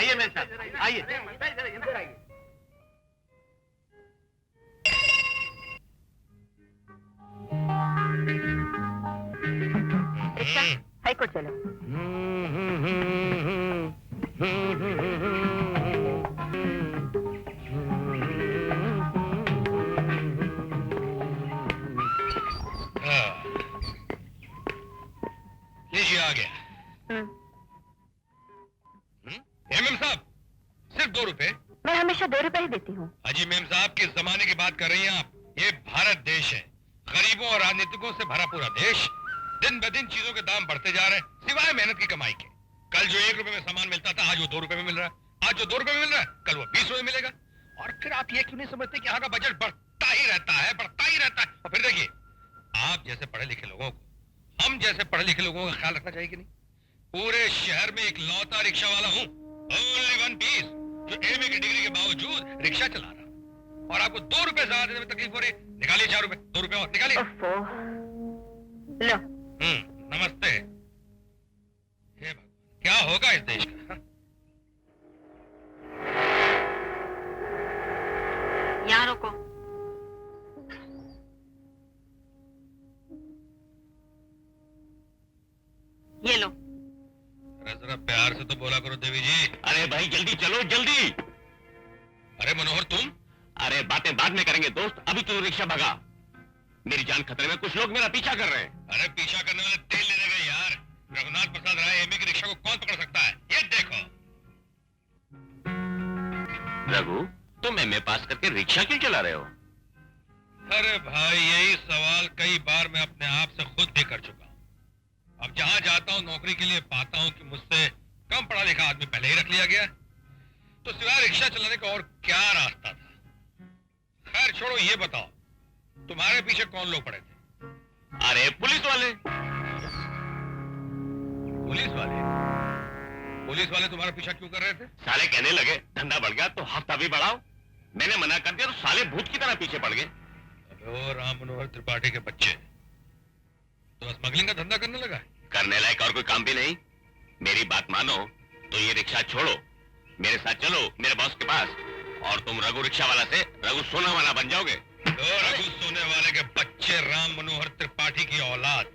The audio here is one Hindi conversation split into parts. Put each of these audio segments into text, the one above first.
आइए मेम साहब, आइए। रिक्शा हाई कोर्ट चलो। लीजिए आ गया। मेम साहब सिर्फ 2 रुपए। मैं हमेशा 2 रुपए ही देती हूँ। अजी मेम साहब किस जमाने की बात कर रही हैं आप? ये भारत देश है, गरीबों और राजनीतिकों से भरा पूरा देश। दिन ब दिन चीजों के दाम बढ़ते जा रहे हैं, सिवाय मेहनत की कमाई के। कल जो 1 रुपए में सामान मिलता था, आज वो 2 रुपए में मिल रहा है। आज जो 2 रुपए में मिल रहा है, कल वो 20 रुपए मिलेगा। और फिर आप ये क्यों नहीं समझते कि यहाँ का बजट बढ़ता ही रहता है, बढ़ता ही रहता है। और फिर देखिए, आप जैसे पढ़े लिखे लोगों को, हम जैसे पढ़े लिखे लोगों का ख्याल रखना चाहिए कि नहीं? पूरे शहर में एक लौता रिक्शा वाला हूँ, ओनली 1 पीस, जो एमए की डिग्री के बावजूद रिक्शा चला रहा। और आपको 2 रुपए ज्यादा देने में तकलीफ हो रही है। निकालिए 4 रुपए, 2 रुपए और निकालिए। लो। नमस्ते। हे भगवान, क्या होगा इस देश का? यहाँ रोको। ये लो। जरा प्यार से तो बोला करो देवी जी। अरे भाई जल्दी चलो, जल्दी। अरे मनोहर तुम? अरे बातें बाद में करेंगे दोस्त, अभी तो रिक्शा भगा। मेरी जान खतरे में, कुछ लोग मेरा पीछा कर रहे हैं। अरे पीछा करने वाले तेल लेने गए यार। रघुनाथ प्रसाद राय एमए की रिक्शा को कौन पकड़ सकता है? ये देखो। रघु, तुम एमए पास करके रिक्शा क्यों चला रहे हो? अरे भाई यही सवाल कई बार मैं अपने आप से खुद भी कर चुका हूँ। अब जहां जाता हूँ नौकरी के लिए पाता हूँ कि मुझसे कम पढ़ा लिखा आदमी पहले ही रख लिया गया, तो सिवाय रिक्शा चलाने का और क्या रास्ता था? खैर छोड़ो, ये बताओ तुम्हारे पीछे कौन लोग पड़े थे? अरे पुलिस वाले। पुलिस वाले? पुलिस वाले तुम्हारा पीछा क्यों कर रहे थे? साले कहने लगे धंधा बढ़ गया तो हफ्ता भी बढ़ाओ। मैंने मना कर दिया तो साले भूत की तरह पीछे पड़ गए। अबे ओ राम मनोहर त्रिपाठी के बच्चे, तो स्मगलिंग का धंधा करने लगा है? करने लायक और कोई काम भी नहीं। मेरी बात मानो तो ये रिक्शा छोड़ो, मेरे साथ चलो मेरे बॉस के पास, और तुम रघु रिक्शा वाला से रघु सोना वाला बन जाओगे। रघु सोने वाले के बच्चे, राम मनोहर त्रिपाठी की औलाद,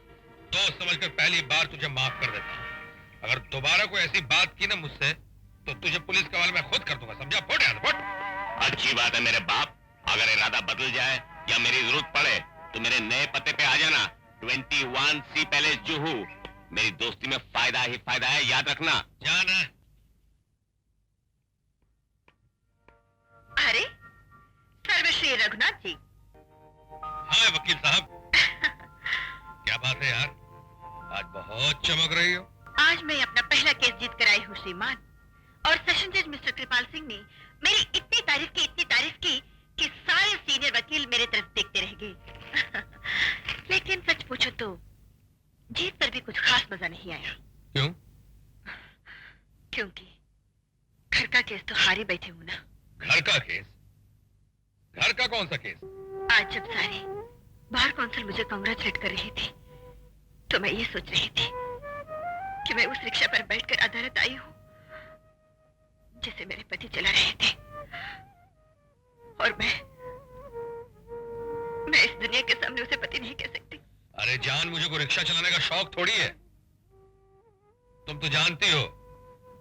दोस्त समझकर पहली बार तुझे माफ कर देता हूँ। अगर दोबारा कोई ऐसी बात की ना मुझसे, तो तुझे पुलिस के हवाले में खुद कर दूंगा, समझा? फुट यार फुट। अच्छी बात है मेरे बाप, अगर इरादा बदल जाए या मेरी जरूरत पड़े तो मेरे नए पते पे आ जाना, 21C पैलेस जुहू। मेरी दोस्ती में फायदा ही फायदा है, याद रखना। जाना। अरे सर्वश्री रघुनाथ जी। हाँ वकील साहब। क्या बात है यार, आज बहुत चमक रही हो। आज मैं अपना पहला केस जीत कर आई हूँ श्रीमान, और सेशन जज मिस्टर कृपाल सिंह ने मेरी इतनी तारीफ की कि सारे सीनियर वकील मेरे तरफ देखते रह गए। लेकिन सच पूछो तो जीत पर भी कुछ खास मजा नहीं आया। क्यों? क्योंकि घर का केस तो हारी बैठे हूँ ना। घर का केस? घर का कौन सा केस? आज जब सारे बार काउंसिल मुझे कांग्रेचुलेट कर रही थी, तो मैं ये सोच रही थी कि मैं उस रिक्शा पर बैठकर अदालत आई हूँ जिसे मेरे पति चला रहे थे, और मैं इस दुनिया के सामने उसे पति नहीं कह सकती। अरे जान, मुझे को रिक्शा चलाने का शौक थोड़ी है। तुम तो जानती हो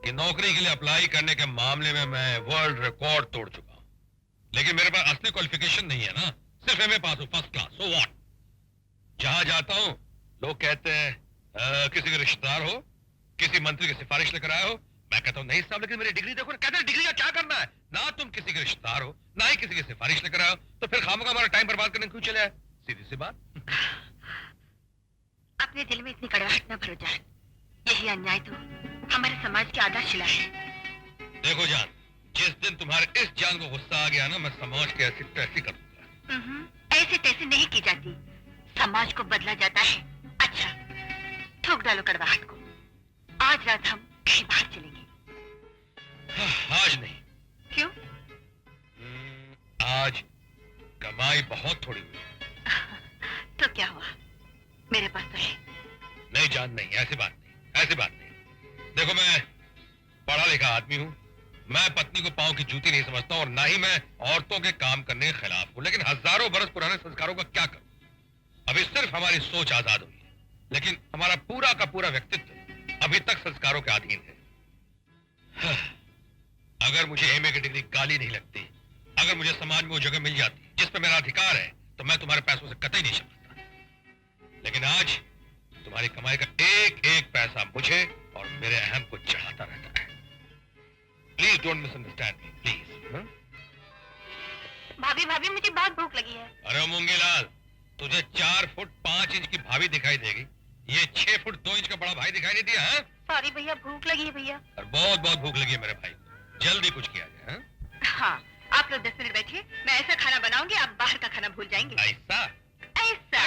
कि नौकरी के लिए अप्लाई करने के मामले में मैं वर्ल्ड रिकॉर्ड तोड़ चुका हूं। लेकिन मेरे पास असली क्वालिफिकेशन नहीं है ना, सिर्फ एमए पास हूं, फर्स्ट क्लास। So what? जहां जाता हूं लोग कहते हैं किसी के रिश्तेदार हो, किसी मंत्री की सिफारिश लेकर आए हो। मैं कहता हूं नहीं साहब, लेकिन मेरी डिग्री देखो ना। कहते हैं डिग्री का क्या करना है? ना तुम किसी के रिश्तेदार हो, ना ही किसी की सिफारिश लेकर आए हो, तो फिर खामखा हमारा टाइम बर्बाद करने क्यों चले आए? सीधी सी बात। अपने दिल में इतनी कड़वाहट न भरो जान, यही अन्याय तो हमारे समाज की आधारशिला है। देखो जान, जिस दिन तुम्हारे इस जान को गुस्सा आ गया ना, मैं समाज के ऐसी तैसी कर दूंगा। ऐसे तैसे नहीं की जाती, समाज को बदला जाता है। अच्छा ठोक डालो कड़वाहट को। आज रात हम कहीं बाहर चलेंगे। आज नहीं। क्यों? आज कमाई बहुत थोड़ी हुई। तो क्या हुआ, मेरे पास तो है। नहीं जान, नहीं, ऐसी बात नहीं, ऐसी बात नहीं। देखो मैं पढ़ा लिखा आदमी हूँ, मैं पत्नी को पांव की जूती नहीं समझता और ना ही मैं औरतों के काम करने के खिलाफ हूं, लेकिन हजारों बरस पुराने संस्कारों का क्या करूं? अभी सिर्फ हमारी सोच आजाद हुई है, लेकिन हमारा पूरा का पूरा व्यक्तित्व अभी तक संस्कारों के अधीन है। अगर मुझे एमए की डिग्री गाली नहीं लगती, अगर मुझे समाज में वो जगह मिल जाती जिस पर मेरा अधिकार है, तो मैं तुम्हारे पैसों से कतई नहीं समझता। लेकिन आज तुम्हारी कमाई का एक एक पैसा मुझे और मेरे अहम को चढ़ाता रहता है। Please don't misunderstand me, please. भाभी भाभी मुझे बहुत भूख लगी है। अरे मूंगीलाल, तुझे 4 फुट 5 इंच की भाभी दिखाई देगी, ये 6 फुट 2 इंच का बड़ा भाई दिखाई नहीं दिया है? सॉरी भैया, भूख लगी है भैया। और बहुत बहुत भूख लगी है मेरे भाई, जल्दी कुछ किया जाए। हाँ, आप लोग 10 मिनट बैठिए, मैं ऐसा खाना बनाऊंगी आप बाहर का खाना भूल जाएंगे। ऐसा? ऐसा।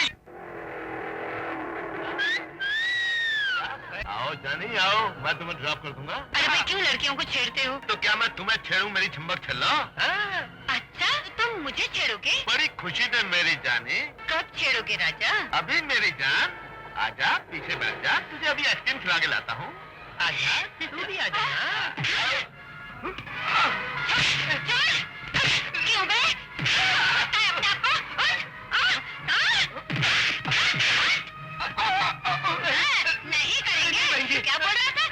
आओ जानी आओ, मैं तुम्हें ड्रॉप कर दूंगा। अरे भाई क्यों लड़कियों को छेड़ते हो? तो क्या मैं तुम्हें छेड़ूं मेरी चंबक छल्लो? अच्छा, तुम मुझे छेड़ोगे? बड़ी खुशी से मेरी जानी। कब छेड़ोगे राजा? अभी मेरी जान, आजा पीछे बैठ जा, तुझे अभी आइसक्रीम खिला के लाता हूँ। आजा, तू भी आजा ना। क्यों बे? अपने आप को? नहीं करेंगे? क्या बोल रहा था?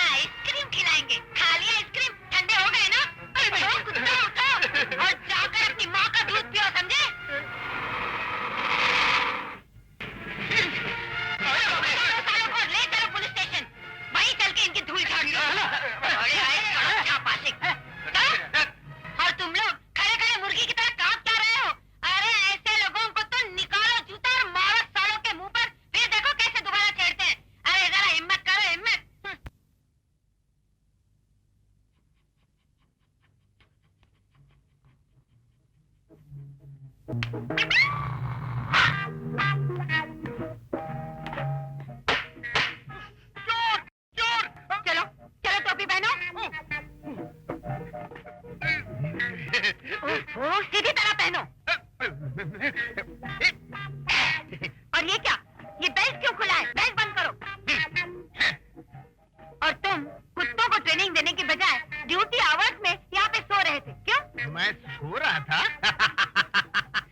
आइसक्रीम खिलाएंगे। खाली आइसक्रीम ठंडे हो गए ना? कुत्ता उठो और जाकर अपनी माँ का दूध पियो, समझे? ले चलो पुलिस स्टेशन, वहीं चल के इनकी धूल झाड़ लो। और तुम लोग खड़े खड़े मुर्गी की तरह कांप क्या रहे हो? अरे ऐसे लोगों को तो निकालो जूता और मारो सालों के मुंह पर, फिर देखो कैसे दोबारा छेड़ते हैं। अरे जरा हिम्मत करो, हिम्मत। चलो चलो टोपी पहनो। सीधी तरह पहनो। और ये क्या? ये बेल्ट क्यों खुला है? बेल्ट बंद करो। और तुम कुत्तों को ट्रेनिंग देने की बजाय ड्यूटी आवर्स में यहाँ पे सो रहे थे, क्यों? मैं सो रहा था।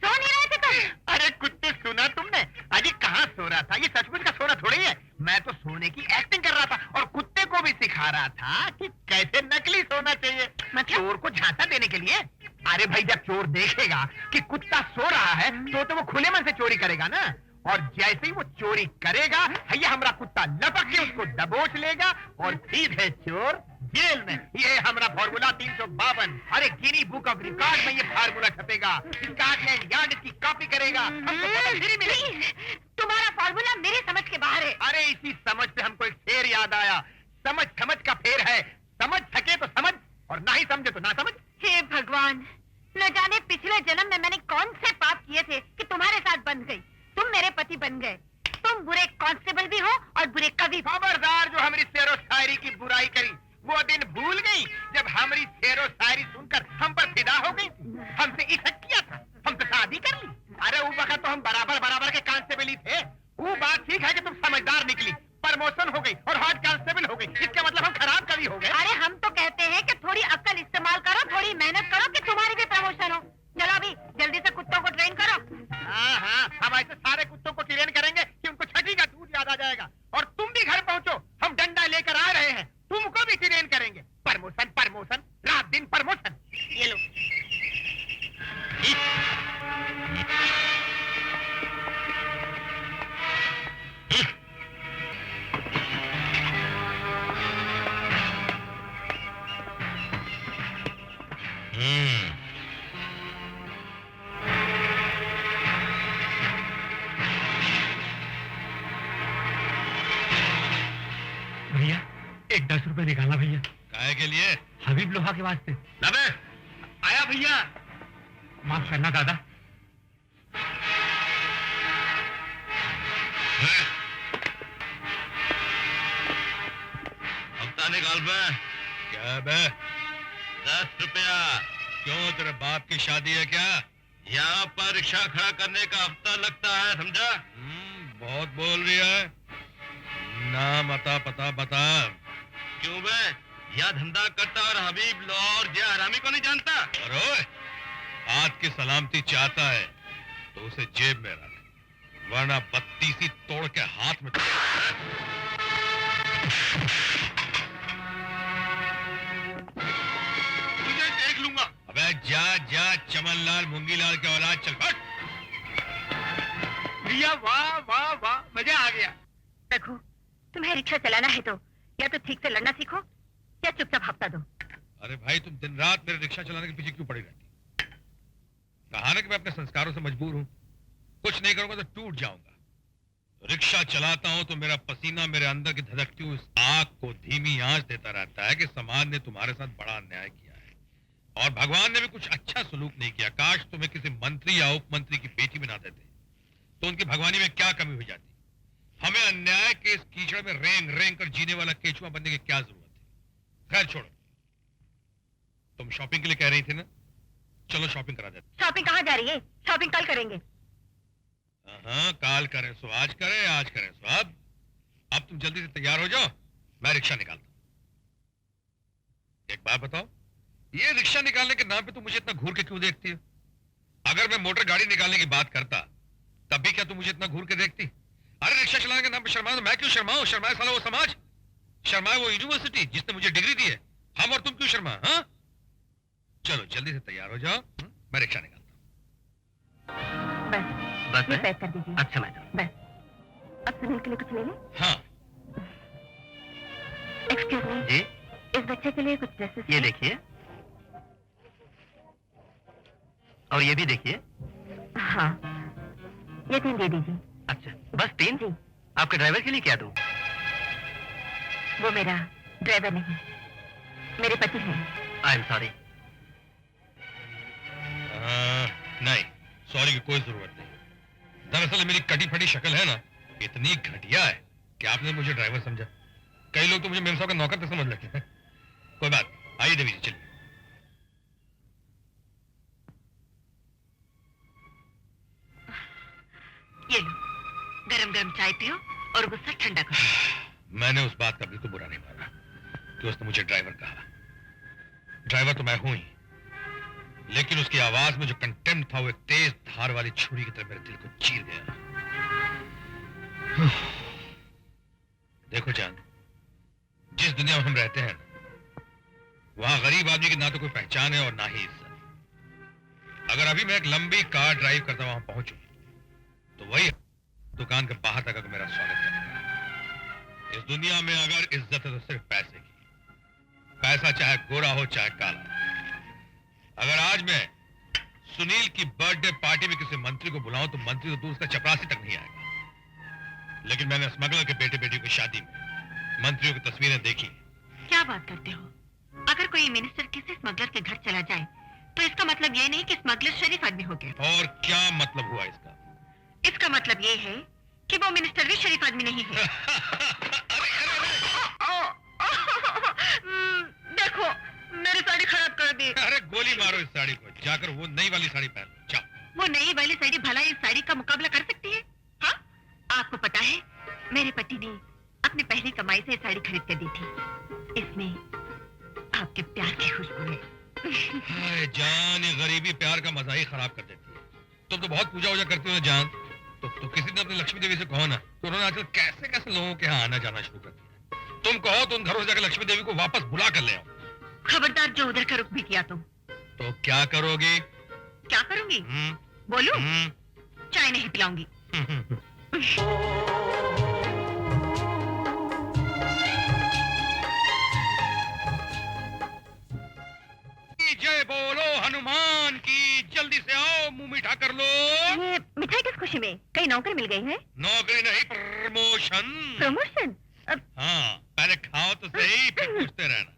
सो नहीं रहे थे तुम? अरे कुत्ते, सुना तुमने? अजी कहाँ सो रहा था? ये सचमुच का सोना थोड़ी है। मैं तो सोने की एक्टिंग कर रहा था और कुत्ते को भी सिखा रहा था कि कैसे नकली सोना चाहिए। चोर को झांसा देने के लिए। अरे भाई, जब चोर देखेगा कि कुत्ता सो रहा है तो वो खुले मन से चोरी करेगा ना। और जैसे ही वो चोरी करेगा, भैया हमारा कुत्ता लपक के उसको दबोच लेगा और सीधे चोर जेल में। ये हमारा फॉर्मूला 352। अरे गिनी बुक ऑफ रिकॉर्ड में ये फार्मूला छपेगा। स्कॉटलैंड यार्ड इसकी कॉपी करेगा। तुम्हारा फॉर्मूला मेरी समझ के बाहर है। अरे इसी समझ से हमको एक शेर याद आया। समझ समझ का फेर है, समझ सके तो समझ और ना ही समझे तो ना समझ। हे भगवान, न जाने पिछले जन्म में मैंने कौन से पाप किए थे कि तुम्हारे साथ बन गई। तुम मेरे पति बन गए। तुम बुरे कांस्टेबल भी हो और बुरे कवि। खबरदार, जो हमारी शेरो शायरी की बुराई करी वो दिन भूल गई जब हमारी शेरो शायरी सुनकर हम पर फिदा हो गई थी। हमसे इशक किया था, हमसे शादी कर ली। अरे वो वक्त तो हम बराबर बराबर के कांस्टेबल ही थे। वो बात ठीक है कि तुम समझदार निकली, प्रमोशन हो गई और हॉट कांस्टेबल हो गई। इसका मतलब हम खराब कवि हो गए। अरे हम तो कहते हैं कि थोड़ी अक्ल इस्तेमाल करो, थोड़ी मेहनत करो कि तुम्हारी भी प्रमोशन हो। चलो अभी जल्दी से कुत्तों को ट्रेन करो। हाँ, हम ऐसे सारे कुत्तों को ट्रेन करेंगे कि उनको छठी का दूध याद आ जाएगा। और तुम भी घर पहुंचो, हम डंडा लेकर आ रहे हैं। तुमको भी ट्रेन करेंगे। प्रमोशन प्रमोशन, रात दिन प्रमोशन। ये लो। भैया एक 10 रुपए निकालना भैया। काहे के लिए? हबीब लोहा के वास्ते। नबे आया भैया। माफ करना दादा। हफ्ता निकाल बे। क्या बे? 10 रुपया। क्यों, तेरे बाप की शादी है क्या? यहाँ पर रिक्शा खड़ा करने का हफ्ता लगता है, समझा? बहुत बोल रही है। नाम अता पता बता। क्यों बे, यह धंधा करता और हबीब लौर जे हरामी को नहीं जानता। अरे हाथ की सलामती चाहता है तो उसे जेब में रख, वरना बत्तीसी तोड़ के हाथ में तुझे देख लूंगा। अबे जा जा चमनलाल मूंगीलाल के औलाद, चल फट। भैया वाह वाह वाह, मजा आ गया। रघु, तुम्हें रिक्शा चलाना है तो या तो ठीक से लड़ना सीखो या चुपचाप हफ्ता दो। अरे भाई तुम दिन रात मेरे रिक्शा चलाने के पीछे क्यों पड़ी रहती? कहा ना कि मैं अपने संस्कारों से मजबूर हूं, कुछ नहीं करूंगा तो टूट जाऊंगा। रिक्शा चलाता हूं तो मेरा पसीना मेरे अंदर की धधकती हुई आग को धीमी आंच देता रहता है कि समाज ने तुम्हारे साथ बड़ा अन्याय किया है और भगवान ने भी कुछ अच्छा सलूक नहीं किया। काश तुम्हें किसी मंत्री या उप मंत्री की बेटी बना देते तो उनकी भगवानी में क्या कमी हो जाती। हमें अन्याय के इस कीचड़ में रेंग रेंग कर जीने वाला केचुआ बनने की क्या जरूरत है। खैर छोड़ो, तुम शॉपिंग के लिए कह रही थी ना, चलो शॉपिंग करा देते। शॉपिंग कहाँ जा रही है? शॉपिंग कल करेंगे। हाँ, काल करें सो आज करें, आज करें सो अब तुम जल्दी से तैयार हो जाओ, मैं रिक्शा निकालता हूं। एक बात बताओ, ये रिक्शा निकालने के नाम पे तुम मुझे इतना घूर के क्यों देखती है? अगर मैं मोटर गाड़ी निकालने की बात करता तब भी क्या तुम मुझे इतना घूर के देखती? अरे रिक्शा चलाने के नाम पे शर्मा तो मैं क्यों शर्माऊं? शर्माए साला वो समाज, शर्माए वो यूनिवर्सिटी जिसने मुझे डिग्री दी है। हम और तुम क्यों शर्मा? हाँ चलो जल्दी से तैयार हो जाओ, मैं रिक्शा निकालता हूं। बस ये पैक कर दीजिए। अच्छा मैडम। बस अब सुनील के लिए कुछ ले ले। हाँ एक्सक्यूज मी, जी इस बच्चे के लिए कुछ ड्रेसेस। ये देखिए, और ये भी देखिए। हाँ, ये 3 दे दीजिए। अच्छा, बस 3? जी, आपके ड्राइवर के लिए क्या दूं? वो मेरा ड्राइवर नहीं, मेरे पति हैं। I am sorry. नहीं, सॉरी की कोई जरूरत नहीं। दरअसल मेरी कटी फटी शक्ल है ना, इतनी घटिया है कि आपने मुझे ड्राइवर समझा। कई लोग तो मुझे मेम साहब का नौकर तक समझ लेते हैं। कोई बात, आइए देवी जी चलिए। ये लो, गरम गरम चाय पियो और गुस्सा ठंडा करो। मैंने उस बात का बिल्कुल बुरा नहीं माना कि उसने मुझे ड्राइवर कहा। ड्राइवर तो मैं हूं ही, लेकिन उसकी आवाज में जो कंटेम्प्ट था वो एक तेज धार वाली छुरी की तरह मेरे दिल को चीर गया। देखो जान, जिस दुनिया में हम रहते हैं वहां गरीब आदमी की ना तो कोई पहचान है और ना ही इज्जत। अगर अभी मैं एक लंबी कार ड्राइव करता वहां पहुंचूं तो वही दुकान के बाहर तक मेरा स्वागत करेगा। इस दुनिया में अगर इज्जत है तो सिर्फ पैसे की, पैसा चाहे गोरा हो चाहे काला। अगर आज मैं सुनील की बर्थडे पार्टी में किसी मंत्री को बुलाऊं तो मंत्री तो दूर उसका चपरासी तक नहीं आएगा, लेकिन मैंने स्मगलर के बेटे बेटी की शादी में मंत्रियों की तस्वीरें देखी। क्या बात करते हो? अगर कोई मिनिस्टर किसी स्मगलर के घर चला जाए तो इसका मतलब ये नहीं कि स्मगलर शरीफ आदमी हो गया। और क्या मतलब हुआ इसका? इसका मतलब ये है कि वो मिनिस्टर भी शरीफ आदमी नहीं है। देखो, मेरी साड़ी खराब कर दी। अरे गोली मारो इस साड़ी को, जाकर वो नई वाली साड़ी पहन लो, जाओ। वो नई वाली साड़ी भला इस साड़ी का मुकाबला कर सकती है? हाँ? आपको पता है, मेरे पति ने अपनी पहली कमाई से ये साड़ी खरीद कर दी थी। इसमें आपके प्यार की खुशबू है। हाय जान, ये गरीबी प्यार का मजा ही खराब कर देती है। तुम तो बहुत पूजा वूजा करती हो ना जान, तो किसी ने अपनी लक्ष्मी देवी से कहो ना, तो उन्होंने आजकल कैसे कैसे लोगों के यहाँ आना जाना शुरू कर दिया। तुम कहो तो उन घरों से जाकर लक्ष्मी देवी को वापस बुला कर ले आओ। खबरदार जो उधर का रुख भी किया तो क्या करोगे? क्या करूंगी? बोलूं? चाय नहीं पिलाऊंगी। जय बोलो हनुमान की, जल्दी से आओ, मुंह मीठा कर लो। ये मिठाई किस खुशी में? कहीं नौकरी मिल गई है? नौकरी नहीं, प्रमोशन। प्रमोशन? हाँ, पहले खाओ तो सही, फिर पूछते रहना।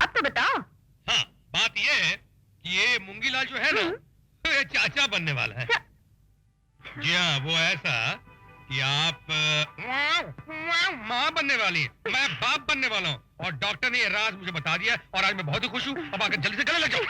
अब तो बताओ। हाँ, बात ये है कि ये मूंगीलाल जो है ना, ये चाचा बनने वाला है। जी हाँ, वो ऐसा कि आप माँ बनने वाली है, मैं बाप बनने वाला हूँ, और डॉक्टर ने ये राज मुझे बता दिया और आज मैं बहुत ही खुश हूँ। अब आकर जल्दी से गले लग जाओ।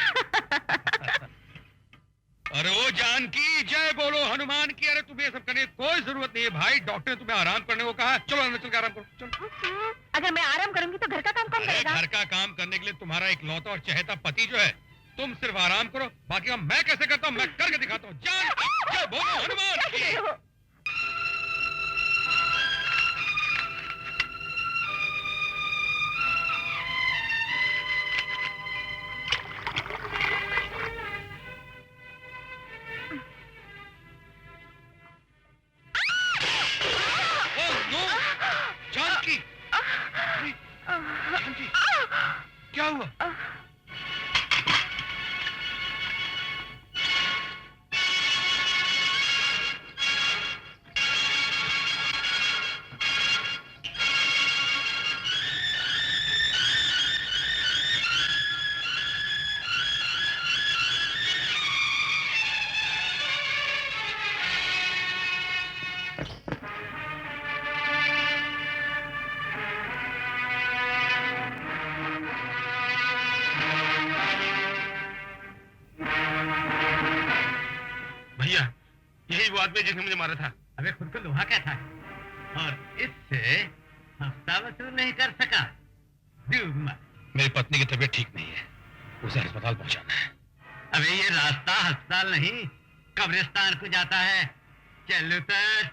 अरे ओ जानकी, जय बोलो हनुमान की। अरे तुम्हें ये सब करने की कोई जरूरत नहीं है भाई, डॉक्टर ने तुम्हें आराम करने को कहा। चलो अंदर चल के आराम करो, चलो। अगर मैं आराम करूंगी तो घर का काम कौन अरे करेगा? घर का काम करने के लिए तुम्हारा एक लौता और चहेता पति जो है, तुम सिर्फ आराम करो, बाकी काम मैं कैसे करता हूँ मैं करके दिखाता हूँ। जय बोलो हनुमान की। जानकी, जानकी, क्या हुआ? भैया, यही वो आदमी जिसने मुझे मारा था। अबे खुद को लोहा कहता है और इससे हफ्ता वसूल नहीं कर सका। मेरी पत्नी की तबीयत ठीक नहीं है, उसे अस्पताल पहुंचाना है। अबे ये रास्ता अस्पताल नहीं कब्रिस्तान को जाता है। चल उतर।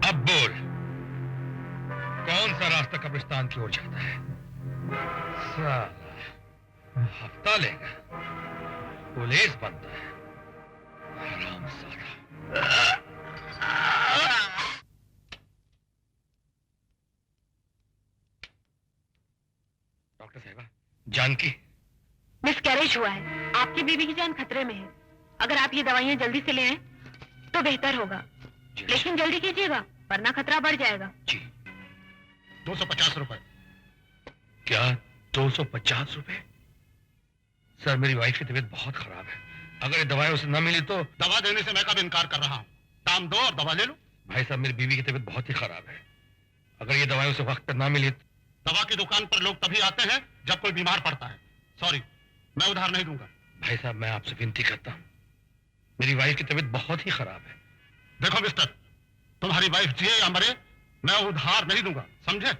अब बोल, कौन सा रास्ता कब्रिस्तान की ओर जाता है? साला हफ्ता लेगा, पुलिस बनता है, हरामजादा। डॉक्टर साहिबा, जानकी मिसकैरेज हुआ है। आपकी बीवी की जान खतरे में है। अगर आप ये दवाइयाँ जल्दी से ले आए तो बेहतर होगा, लेकिन जल्दी कीजिएगा वरना खतरा बढ़ जाएगा। जी। 250 रुपए। क्या 250 रुपए? सर मेरी वाइफ की तबीयत बहुत खराब है, अगर ये दवाएं उसे न मिली तो। दवा देने से मैं कब इनकार कर रहा हूँ? दाम दो और दवा ले लो। भाई साहब मेरी बीवी की तबीयत बहुत ही खराब है, अगर ये दवाएं उसे वक्त पर ना मिली तो। दवा की दुकान पर लोग तभी आते हैं जब कोई बीमार पड़ता है। सॉरी, मैं उधार नहीं दूंगा। भाई साहब मैं आपसे विनती करता हूँ, मेरी वाइफ की तबीयत बहुत ही खराब है। देखो मिस्टर, तुम्हारी वाइफ जिए या मरे, मैं उधार नहीं दूंगा, समझे?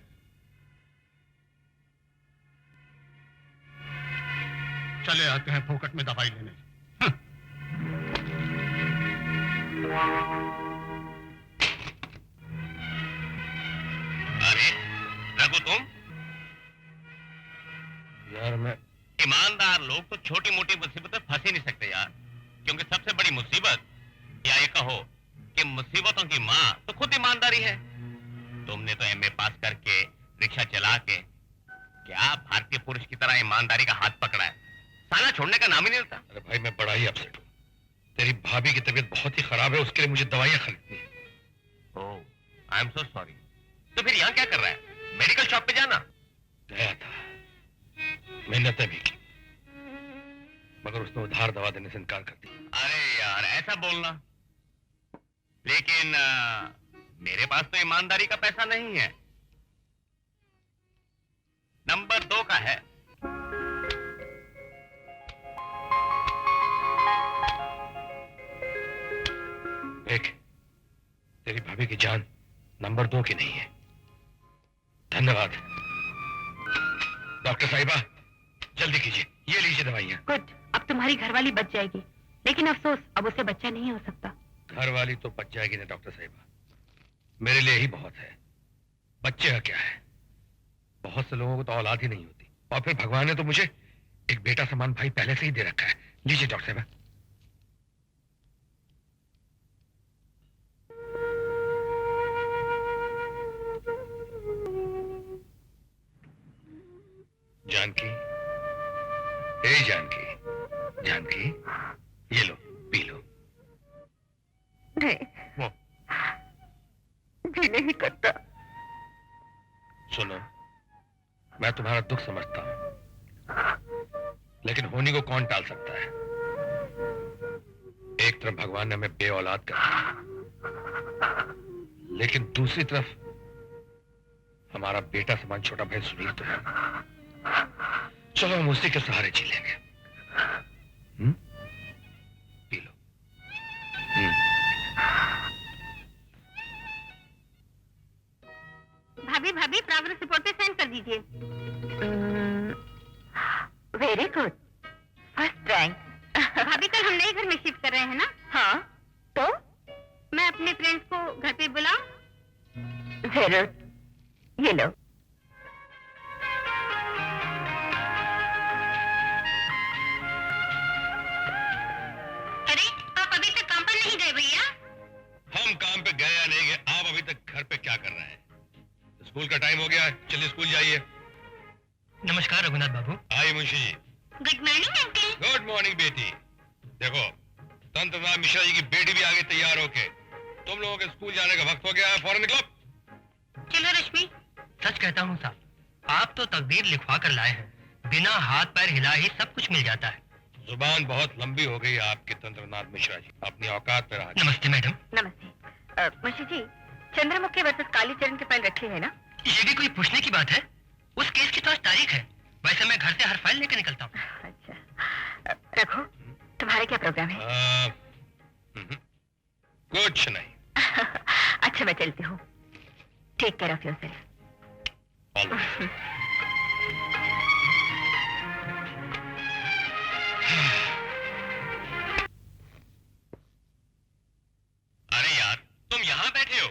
चले आते हैं फोकट में दवाई लेने। अरे रघु, तुम? यार मैं ईमानदार लोग तो छोटी मोटी मुसीबतें फंस ही नहीं सकते यार, क्योंकि सबसे बड़ी मुसीबत, या ये कहो कि मुसीबतों की माँ तो खुद ईमानदारी है। तुमने तो एमए पास करके रिक्शा चला के क्या भारतीय पुरुष की तरह ईमानदारी का हाथ पकड़ा है, साला छोड़ने का नाम ही नहीं लेता। अरे भाई मैं बड़ा ही अपसेट हूँ, तेरी भाभी की तबीयत बहुत ही खराब है, उसके लिए मुझे दवाइयाँ खरीदनी है। ओह, आई एम सो सॉरी। तो फिर यहाँ क्या कर रहा है? मेडिकल शॉप पे जाना। गया था, मेहनतें भी की, मगर उसने उधार दवा देने से इनकार कर दिया। अरे यार ऐसा बोलना, लेकिन मेरे पास तो ईमानदारी का पैसा नहीं है। नंबर 2 का है। देख, तेरी भाभी की जान नंबर 2 की नहीं है। धन्यवाद। डॉक्टर साहिबा, जल्दी कीजिए, ये लीजिए दवाइयाँ। गुड, अब तुम्हारी घरवाली बच जाएगी, लेकिन अफसोस अब उसे बच्चा नहीं हो सकता। घर वाली तो बच जाएगी ना डॉक्टर साहिबा, मेरे लिए ही बहुत है। बच्चे का क्या है, बहुत से लोगों को तो औलाद ही नहीं होती, और फिर भगवान ने तो मुझे एक बेटा समान भाई पहले से ही दे रखा है। लीजिए डॉक्टर साहिबा। जानकी, ए जानकी, जानकी, ये लो, पी लो। नहीं, वो जी नहीं करता। सुनो, मैं तुम्हारा दुख समझता हूं, लेकिन होने को कौन टाल सकता है। एक तरफ भगवान ने हमें बेऔलाद कर दिया, लेकिन दूसरी तरफ हमारा बेटा समान छोटा भाई सुनील तो है। चलो हम उसी के सहारे जी लेंगे। P low. भाभी भाभी, प्रोग्रेस रिपोर्ट पे साइन कर दीजिए। Very good, first rank. भाभी कल हम नए घर में शिफ्ट कर रहे हैं ना? हाँ, तो मैं अपने फ्रेंड्स को घर पे बुलाऊं? जरूर, ये लो। अरे, आप अभी तक काम पर नहीं गए भैया? हम काम पे गए या नहीं गए, आप अभी तक घर पे क्या कर रहे हैं? स्कूल का टाइम हो गया, चलिए स्कूल जाइए। नमस्कार रघुनाथ बाबू। आइए Munshi ji. Good morning uncle. Good morning बेटी। देखो, तंत्रनाथ मिश्रा जी की बेटी भी आगे तैयार होके, तुम लोगों के स्कूल जाने का वक्त हो गया है, फौरन निकलो। चलो रश्मि। सच कहता हूँ साहब, आप तो तकदीर लिखवा कर लाए हैं। बिना हाथ पैर हिला ही सब कुछ मिल जाता है। जुबान बहुत लंबी हो गई आपकी तंत्रनाथ मिश्रा जी, अपनी औकात पे रहा। नमस्ते मैडम। नमस्ते। मुंशी जी, चंद्रमुखी वर्सेस कालीचरण की फाइल रखी है ना? ये भी कोई पूछने की बात है? उस केस की तो आज तारीख है। वैसे मैं घर से हर फाइल लेकर निकलता हूँ। अच्छा, रघु, तुम्हारा क्या प्रोग्राम है? कुछ नहीं। अच्छा, मैं चलती हूँ। Take care of yourself. अरे यार, तुम यहाँ बैठे हो?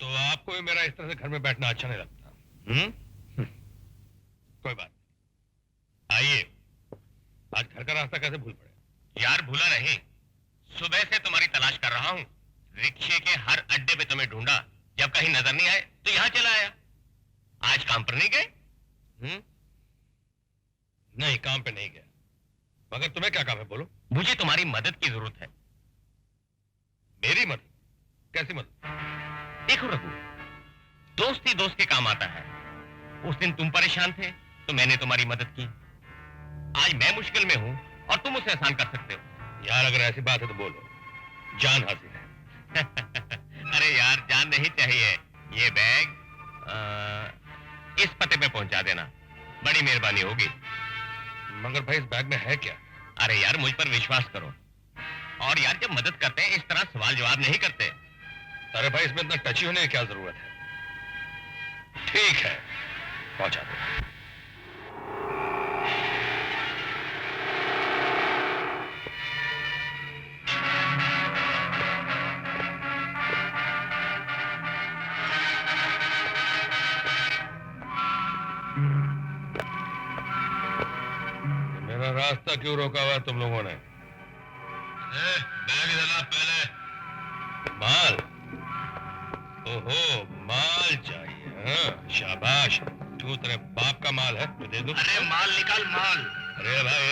तो आपको भी मेरा इस तरह से घर में बैठना अच्छा नहीं लगता? कोई बात नहीं। आइए, आज घर का रास्ता कैसे भूल पड़े? यार भूला नहीं, सुबह से तुम्हारी तलाश कर रहा हूँ। रिक्शे के हर अड्डे पे तुम्हें ढूंढा, जब कहीं नजर नहीं आए तो यहाँ चला आया। आज काम पर नहीं गए? नहीं, काम पे नहीं गया। मगर तुम्हें क्या काम है, बोलो। मुझे तुम्हारी मदद की जरूरत है। मेरी मदद? कैसी मदद? देखो रघु, दोस्त ही दोस्त के काम आता है। उस दिन तुम परेशान थे तो मैंने तुम्हारी मदद की। आज मैं मुश्किल में हूं और तुम उसे आसान कर सकते हो। यार अगर ऐसी बात है तो बोलो, जान हासिल है। अरे यार, जान नहीं चाहिए। ये बैग इस पते पे पहुंचा देना, बड़ी मेहरबानी होगी। मगर भाई इस बैग में है क्या? अरे यार, मुझ पर विश्वास करो। और यार, जब मदद करते हैं इस तरह सवाल जवाब नहीं करते। अरे भाई, इसमें इतना टची होने की क्या जरूरत है? ठीक है, पहुंचा दो। मेरा रास्ता क्यों रोका हुआ है तुम लोगों ने? बैग इधर ला पहले। माल? ओहो, माल चाहिए। हाँ, शाबाश। तू तेरे बाप का माल है तो दे दो। अरे माल निकाल, माल। अरे भाई,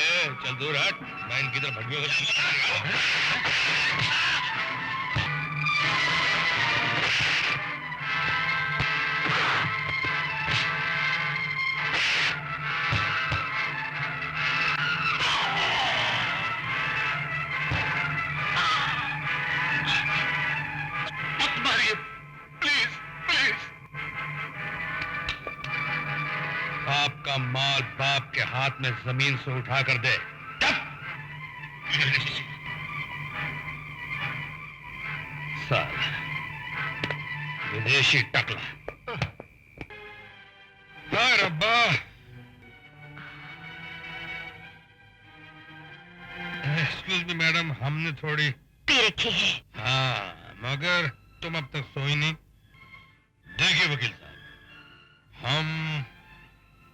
चल दूर हट, मैं इनकी तरफ भटकियों माल बाप के हाथ में जमीन से उठा कर दे। साला विदेशी टकला। हाय रब्बा। एक्सक्यूज मी मैडम, हमने थोड़ी पी रखी है। हाँ, मगर तुम अब तक सोई नहीं। देखिए वकील साहब, हम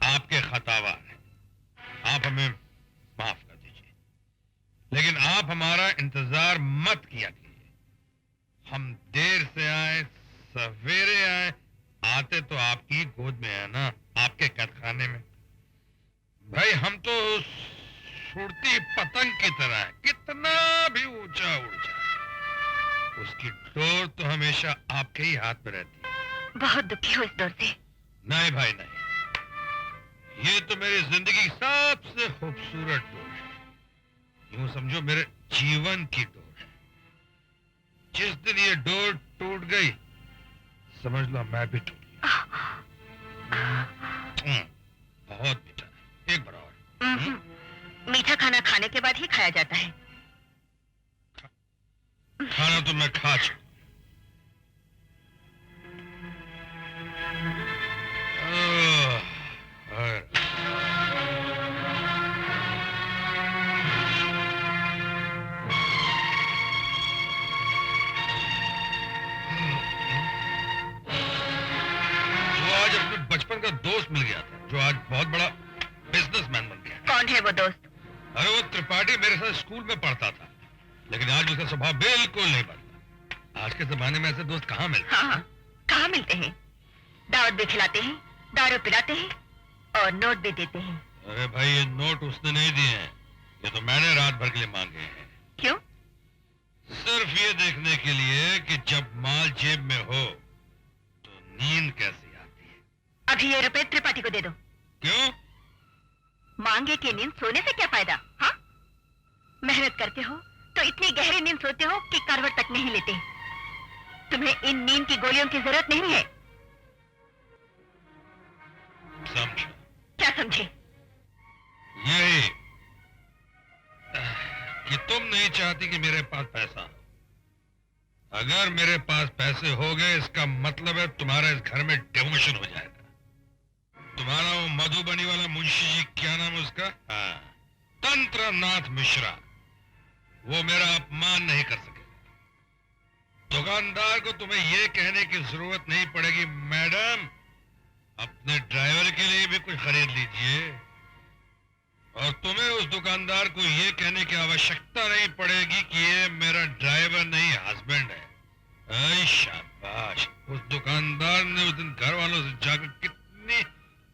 आपके खतावार हैं, आप हमें माफ कर दीजिए, लेकिन आप हमारा इंतजार मत किया कीजिए। हम देर से आए, सवेरे आए, आते तो आपकी गोद में है ना, आपके कैदखाने में। भाई हम तो उड़ती पतंग की तरह है, कितना भी ऊंचा उड़ जाए, उसकी डोर तो हमेशा आपके ही हाथ में रहती है। बहुत दुखी हो इस डोर से। नहीं भाई नहीं, ये तो मेरी जिंदगी की सबसे खूबसूरत डोर है। यूं समझो मेरे जीवन की डोर है। जिस दिन ये डोर टूट गई, समझ लो मैं भी टूट गया। बहुत मीठा है, एक बार और। मीठा खाना खाने के बाद ही खाया जाता है। खाना तो मैं खा चुका। आज अपने बचपन का दोस्त मिल गया था, जो आज बहुत बड़ा बिजनेसमैन बन गया है। कौन है वो दोस्त? अरे वो त्रिपाठी मेरे साथ स्कूल में पढ़ता था, लेकिन आज उसका स्वभाव बिल्कुल नहीं बदला। आज के जमाने में ऐसे दोस्त कहाँ मिलते हैं? हाँ, कहाँ मिलते हैं? दावत भी खिलाते हैं, दारू पिलाते हैं और नोट भी देते हैं। अरे भाई, ये नोट उसने नहीं दिए हैं, ये तो मैंने रात भर के लिए मांगे हैं। क्यों? सिर्फ ये देखने के लिए कि जब माल जेब में हो तो नींद कैसी आती है। अभी ये रुपए त्रिपाठी को दे दो। क्यों? मांगे की नींद सोने से क्या फायदा? हाँ, मेहनत करते हो तो इतनी गहरी नींद सोते हो कि करवट तक नहीं लेते। तुम्हें इन नींद की गोलियों की जरूरत नहीं है। समझा? क्या समझे? यही कि तुम नहीं चाहती कि मेरे पास पैसा हो। अगर मेरे पास पैसे हो गए, इसका मतलब है तुम्हारा इस घर में डिमोशन हो जाएगा। तुम्हारा वो मधुबनी वाला मुंशी जी, क्या नाम है उसका? हाँ, तंत्रनाथ मिश्रा, वो मेरा अपमान नहीं कर सके। दुकानदार को तुम्हें ये कहने की जरूरत नहीं पड़ेगी, मैडम अपने ड्राइवर के लिए भी कुछ खरीद लीजिए, और तुम्हें उस दुकानदार को ये कहने की आवश्यकता नहीं पड़ेगी कि ये मेरा ड्राइवर नहीं, हस्बैंड है। ऐ शाबाश, उस दुकानदार ने उस दिन घर वालों से जाकर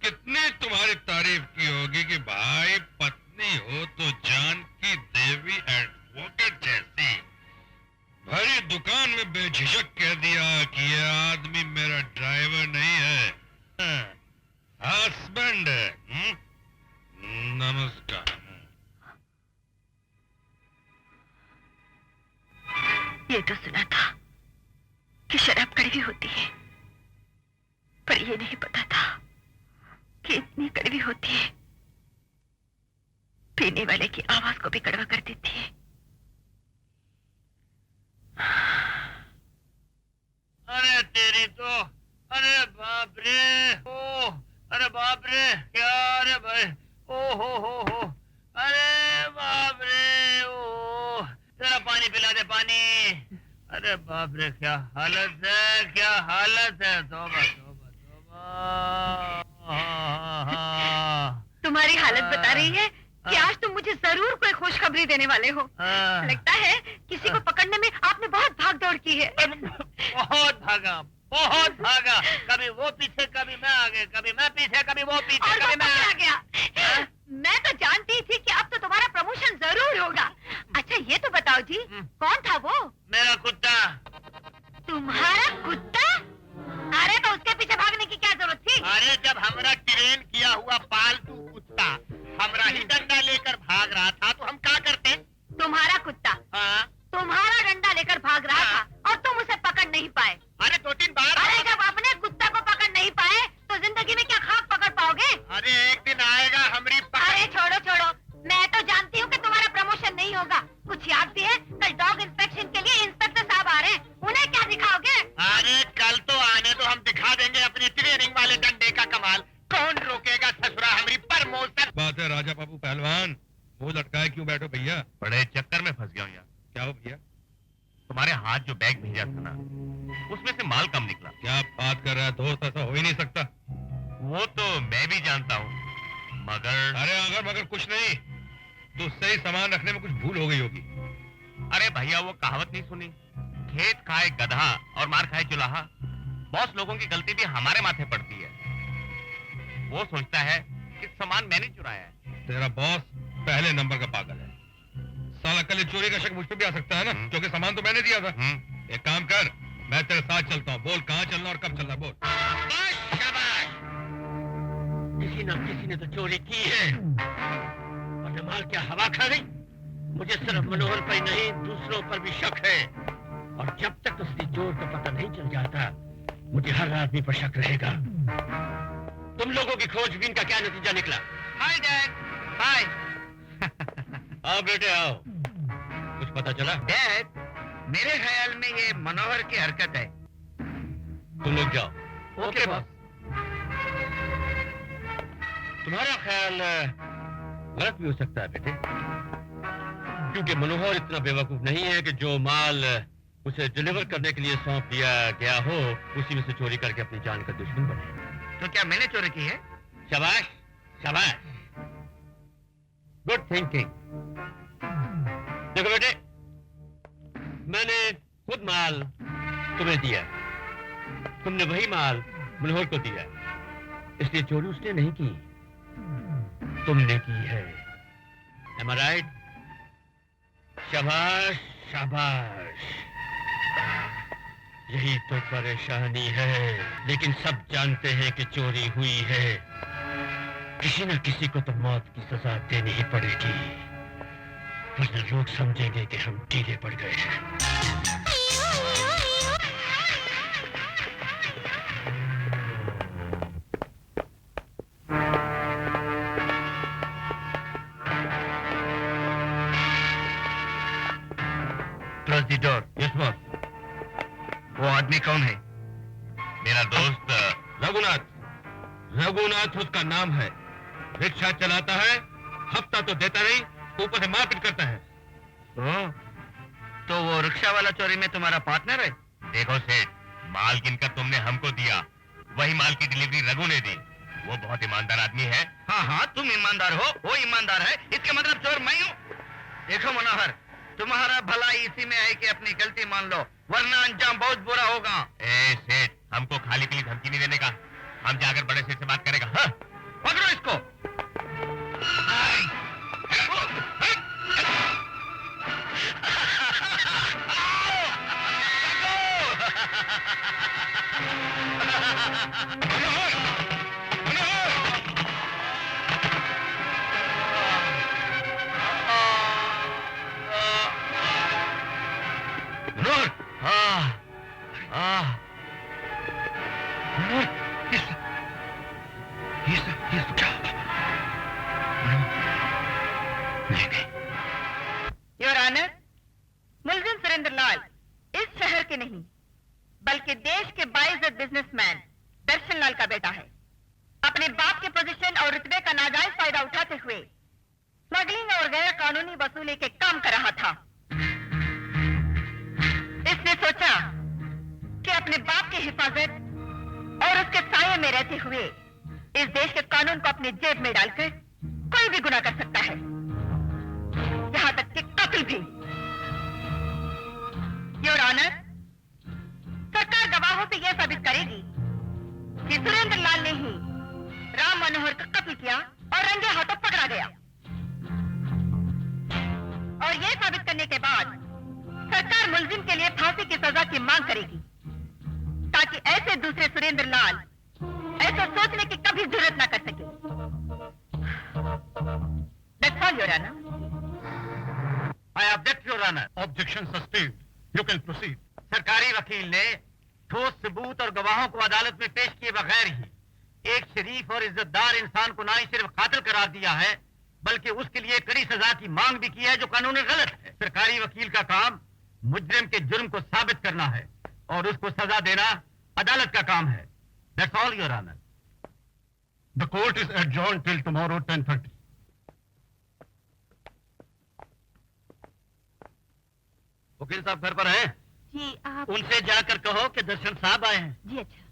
कितनी तुम्हारी तारीफ की होगी कि भाई पत्नी हो तो जान की देवी एडवोकेट जैसी। भरी दुकान में बेझिझक कह दिया कि ये आदमी मेरा ड्राइवर नहीं है, हस्बैंड है। नमस्कार। ये तो सुना था कि शराब कड़वी होती है, पर ये नहीं पता था कि इतनी कड़वी होती है, पीने वाले की आवाज को भी कड़वा कर देती है। अरे तेरी तो, अरे बाप रे, ओ, अरे बाप रे, क्या, अरे भाई, ओ हो, अरे बाप रे, ओ, तेरा पानी पिला दे, पानी। अरे बाप रे, क्या हालत है, क्या हालत है, तौबा तौबा तौबा। तुम्हारी हालत बता रही है कि आज तुम मुझे जरूर कोई खुशखबरी देने वाले हो। लगता है किसी को पकड़ने में आपने बहुत भाग दौड़ की है। बहुत भागा, बहुत भागा, कभी वो पीछे, कभी मैं आगे, कभी मैं पीछे, कभी वो पीछे, और कभी वो मैं पकड़ा गया। मैं तो जानती थी कि अब तो तुम्हारा प्रमोशन जरूर होगा। अच्छा ये तो बताओ जी, कौन था वो? मेरा कुत्ता। तुम्हारा कुत्ता? अरे तो उसके पीछे भागने की क्या जरूरत थी? अरे जब हमारा ट्रेन किया हुआ पालतू कुत्ता हमारा ही डंडा लेकर भाग रहा था तो हम क्या करते? तुम्हारा कुत्ता हाँ? तुम्हारा डंडा लेकर भाग रहा था और तुम उसे पकड़ नहीं पाए। अरे 2-3 बार। अरे जब अपने कुत्ता को पकड़ नहीं पाए तो जिंदगी में क्या खाक पकड़ पाओगे? अरे एक दिन अरे कल तो आने तो हम दिखा देंगे अपनी ट्रेनिंग वाले डंडे का कमाल। कौन रोकेगा ससुरा हमारी प्रमोशन। बात है राजा बाबू पहलवान, वो लटकाए क्यों बैठो भैया? बड़े चक्कर में फंस गया हूँ यार। क्या हो भैया? तुम्हारे हाथ जो बैग भेजा था ना, उसमें से माल कम निकला। क्या बात कर रहा है दोस्त, ऐसा हो ही नहीं सकता। वो तो मैं भी जानता हूँ, मगर अरे अगर मगर कुछ नहीं तो सही सामान रखने में कुछ भूल हो गई होगी। अरे भैया वो कहावत नहीं सुनी, खेत खाए गधा और मार खाए चुलाहा। बॉस लोगों की गलती भी हमारे माथे पड़ती है। वो सोचता है कि सामान मैंने चुराया है। तेरा बॉस पहले नंबर का पागल है। साला कल ये चोरी का शक मुझ पे भी आ सकता है ना, क्योंकि सामान तो मैंने दिया था। एक काम कर, मैं तेरे साथ चलता हूँ। बोल कहाँ चलना और कब चलना, बोल। किसी न किसी ने तो चोरी की है, और जमाल क्या हवा खा गई। मुझे सिर्फ मनोहर पर नहीं दूसरों पर भी शक है, और जब तक उसकी चोर का पता नहीं चल जाता मुझे हर आदमी पर शक रहेगा। तुम लोगों की खोजबीन का क्या नतीजा निकला? Hi dad. हाय आओ बेटे आओ, कुछ पता चला? डैड, मेरे ख्याल में ये मनोहर की हरकत है। तुम लोग जाओ। Okay boss. तुम्हारा ख्याल गलत भी हो सकता है बेटे, क्योंकि मनोहर इतना बेवकूफ नहीं है कि जो माल उसे डिलीवर करने के लिए सौंप दिया गया हो उसी में से चोरी करके अपनी जान का दुश्मन बने। तो क्या मैंने चोरी की है? शाबाश शाबाश, गुड थिंकिंग। देखो बेटे, मैंने खुद माल तुम्हें दिया, तुमने वही माल मनोहर को दिया, इसलिए चोरी उसने नहीं की, तुमने की है। Am I right? शाबाश शाबाश, यही तो परेशानी है। लेकिन सब जानते हैं कि चोरी हुई है, किसी न किसी को तो मौत की सजा देनी ही पड़ेगी, वरना लोग समझेंगे कि हम ढीले पड़ गए हैं। Close the door. Yes boss. वो आदमी कौन है? मेरा दोस्त रघुनाथ, रघुनाथ उसका नाम है। रिक्शा चलाता है, हफ्ता तो देता नहीं, ऊपर से मारपीट करता है। तो वो रिक्शा वाला चोरी में तुम्हारा पार्टनर है? देखो सेठ, माल गिनकर तुमने हमको दिया, वही माल की डिलीवरी रघु ने दी। वो बहुत ईमानदार आदमी है। हाँ हाँ, तुम ईमानदार हो, वो ईमानदार है, इसका मतलब चोर मैं हूँ। देखो मनोहर, तुम्हारा भला इसी में है कि अपनी गलती मान लो, वरना अंजाम बहुत बुरा होगा। ए सेठ, हमको खाली पीली धमकी नहीं देने का, हम जाकर बड़े सेठ से बात करेगा। हाँ? पकड़ो इसको। योर ऑनर, मुलजिम सुरेंद्र लाल इस शहर के नहीं बल्कि देश के बाइज्जत बिजनेसमैन दर्शन लाल का बेटा है। अपने बाप के पोजीशन और रुतबे का नाजायज फायदा उठाते हुए स्मगलिंग और गैर कानूनी वसूली के काम कर रहा था। इसने सोचा कि अपने बाप की हिफाजत और उसके साये में रहते हुए इस देश के कानून को अपनी जेब में डालकर कोई भी गुनाह कर सकता है, यहां तक कि कत्ल भी। योर ऑनर, सरकार गवाहों से यह साबित करेगी कि सुरेंद्र लाल ने ही राम मनोहर का कत्ल किया और रंगे हाथों पकड़ा गया। और यह साबित करने के बाद सरकार मुलजिम के लिए फांसी की सजा की मांग करेगी, ताकि ऐसे दूसरे सुरेंद्र लाल ऐसा सोचने की कभी जरूरत ना कर सके। That's all, Your Honor. I object, Your Honor. Objection sustained, you can proceed. सरकारी वकील ने ठोस सबूत और गवाहों को अदालत में पेश किए बगैर ही एक शरीफ और इज्जतदार इंसान को ना ही सिर्फ कातिल करार दिया है, बल्कि उसके लिए कड़ी सजा की मांग भी की है, जो कानून गलत है। सरकारी वकील का काम मुजरिम के जुर्म को साबित करना है, और उसको सजा देना अदालत का काम है। That's all, Your Honor. The court is adjourned till tomorrow 10:30. वकील साहब घर पर हैं? जी आप उनसे जाकर कहो कि दर्शन साहब आए हैं। जी अच्छा।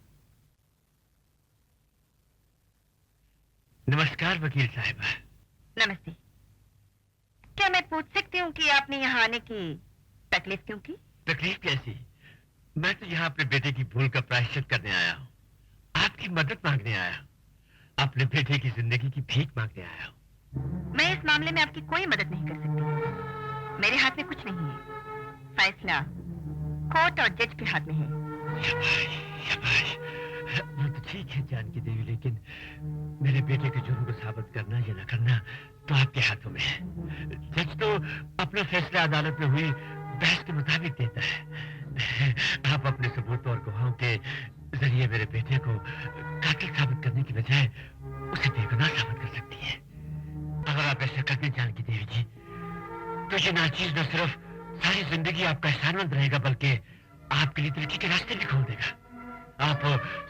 नमस्कार वकील साहिबा। नमस्ते। क्या मैं पूछ सकती हूँ कि आपने यहाँ आने की तकलीफ क्यों की? तकलीफ कैसी? मैं तो यहाँ अपने बेटे की भूल का प्रायश्चित करने आया हूँ, आपकी मदद मांगने आया हूँ, अपने बेटे की जिंदगी की भीख मांगने आया हूँ। मैं इस मामले में आपकी कोई मदद नहीं कर सकती। मेरे हाथ में कुछ नहीं है। फैसला कोर्ट और जज के हाथ में है। शाबाश, शाबाश। वो तो ठीक है जानकी देवी, लेकिन मेरे बेटे के जुर्म को साबित करना या न करना तो आपके हाथों में है। जज तो अपना फैसला अदालत में हुई बहस के मुताबिक देता है। आप अपने सबूत और गवाहों के जरिए मेरे बेटे को कातिल साबित करने की बजाय उसे बेगुनाह साबित कर सकती है। अगर आप ऐसा करते जानकी देवी जी, तो ये नाचीज न सिर्फ सारी जिंदगी आपका एहसानमंद रहेगा, बल्कि आपके लिए तरक्की के रास्ते भी खोल देगा। आप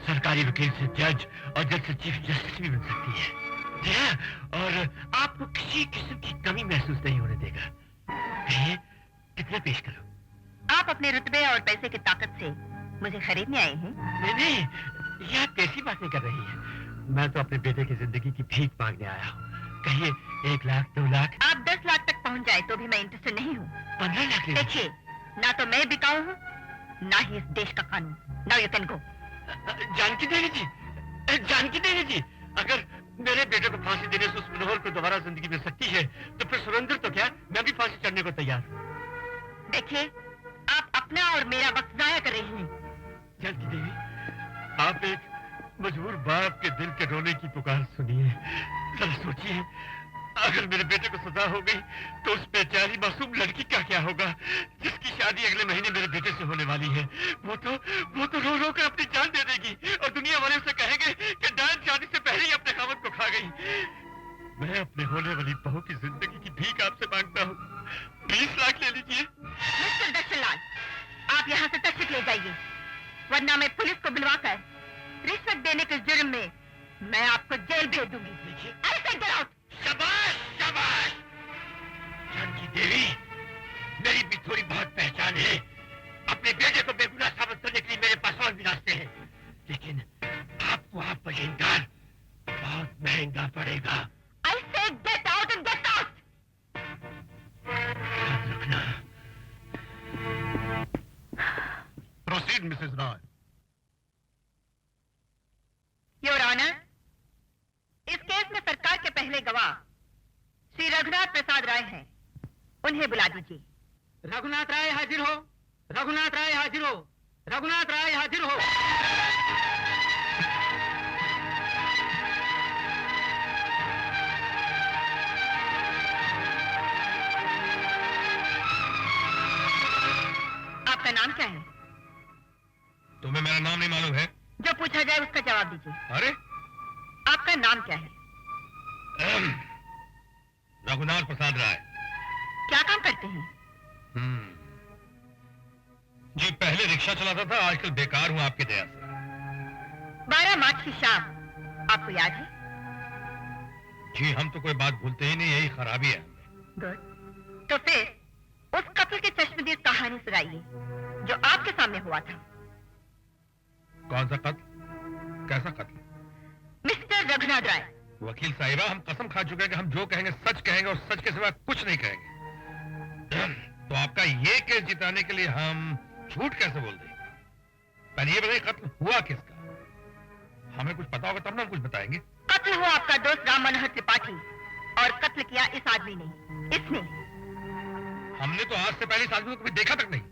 सरकारी वकील से जज और जज से चीफ जस्टिस भी बन सकती है, और आपको किसी किस्म की कमी महसूस नहीं होने देगा। कहिए कितना पेश करूं? आप अपने रुतबे और पैसे की ताकत से मुझे खरीदने आए हैं? नहीं नहीं, ये आप कैसी बातें कर रही हैं? मैं तो अपने बेटे की जिंदगी की भीख मांगने आया हूँ। कहिए 1 लाख, 2 लाख? आप 10 लाख तक पहुँच जाए तो भी मैं इंटरेस्टेड नहीं हूँ। 15 लाख ले लीजिए। देखिए, ना तो मैं बिकाऊ हूँ, ना ही इस देश का कानून। Now you can go. Janki Devi ji, Janki Devi ji, अगर मेरे बेटे को फांसी देने से उस मनोहर को दोबारा जिंदगी मिल सकती है, तो फिर सुरेंद्र तो क्या, मैं भी फांसी चढ़ने को तैयार हूँ। देखिए, आप अपना और मेरा वक्त जाया कर रही हैं। जानकी देवी, आप एक मजबूर बाप के दिल के रोने की पुकार सुनिए। जरा सोचिए, अगर मेरे बेटे को सजा हो गई तो उस बेचारी मासूम लड़की का क्या होगा, जिसकी शादी अगले महीने मेरे बेटे से होने वाली है। वो तो रो रो कर अपनी जान दे देगी और दुनिया वाले से कहेंगे कि डायन शादी से पहले ही अपने खामद को खा गई। मैं अपने होने वाली बहू की जिंदगी की भीख आपसे मांगता हूँ। 20 लाख ले लीजिए। मिस्टर दर्शनलाल, आप यहाँ से तशरीफ ले जाइए, वरना मैं पुलिस को बुलवाकर रिश्वत देने के जुर्म में मैं आपको जेल भेज दूंगी। ऐसे गेट आउट। शाबाश, शाबाश। जानकी देवी, मेरी भी थोड़ी बहुत पहचान है। अपने बेटे को बेगुनाह साबित करने के लिए मेरे पास और भी रास्ते हैं, लेकिन आपको आप पर इनकार बहुत महंगा पड़ेगा। I say get out and get out. याद रखना। Proceed, Mrs. Roy. Your honour, इस केस में सरकार के पहले गवाह श्री रघुनाथ प्रसाद राय हैं। उन्हें बुला दीजिए। रघुनाथ राय हाजिर हो, रघुनाथ राय हाजिर हो, रघुनाथ राय हाजिर हो। आपका नाम क्या है? तुम्हें मेरा नाम नहीं मालूम है? जो पूछा जाए उसका जवाब दीजिए। अरे आपका नाम क्या है? रघुनाथ प्रसाद राय। क्या काम करते हैं? जी पहले रिक्शा चलाता था, आजकल बेकार हूँ आपकी दया से। 12 मार्च की शाम, आपको याद है? जी हम तो कोई बात भूलते ही नहीं, यही खराबी है। गुड। तो फिर उस कत्ल की चश्मदीद कहानी सुनाइए जो आपके सामने हुआ था। कौन सा कत्ल? कैसा कत्ल? मिस्टर रघुनाथ राय। वकील साहिबा, हम कसम खा चुके हैं कि हम जो कहेंगे सच कहेंगे और सच के सिवा कुछ नहीं कहेंगे। तो आपका ये केस जिताने के लिए हम झूठ कैसे बोल दें? पहले ये बताइए कत्ल हुआ किसका? हमें कुछ पता होगा तब ना हम कुछ बताएंगे। कत्ल हुआ आपका दोस्त राम मनोहर त्रिपाठी, और कत्ल किया इस आदमी ने। इसने। हमने तो आज से पहले इस आदमी को कभी देखा तक नहीं।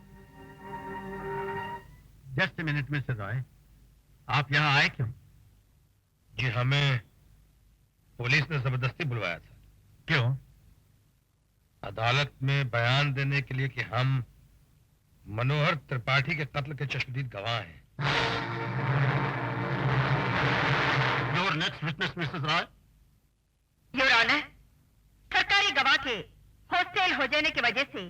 Just a minute, Mr. Roy. आप यहाँ आए क्यों? जी हमें पुलिस ने जबरदस्ती बुलवाया था। क्यों? अदालत में बयान देने के लिए कि हम मनोहर त्रिपाठी के कत्ल के चश्मदीद गवाह हैं। Your next witness, Mrs. Roy. Your honour, सरकारी गवाह के हॉस्टेल हो जाने की वजह से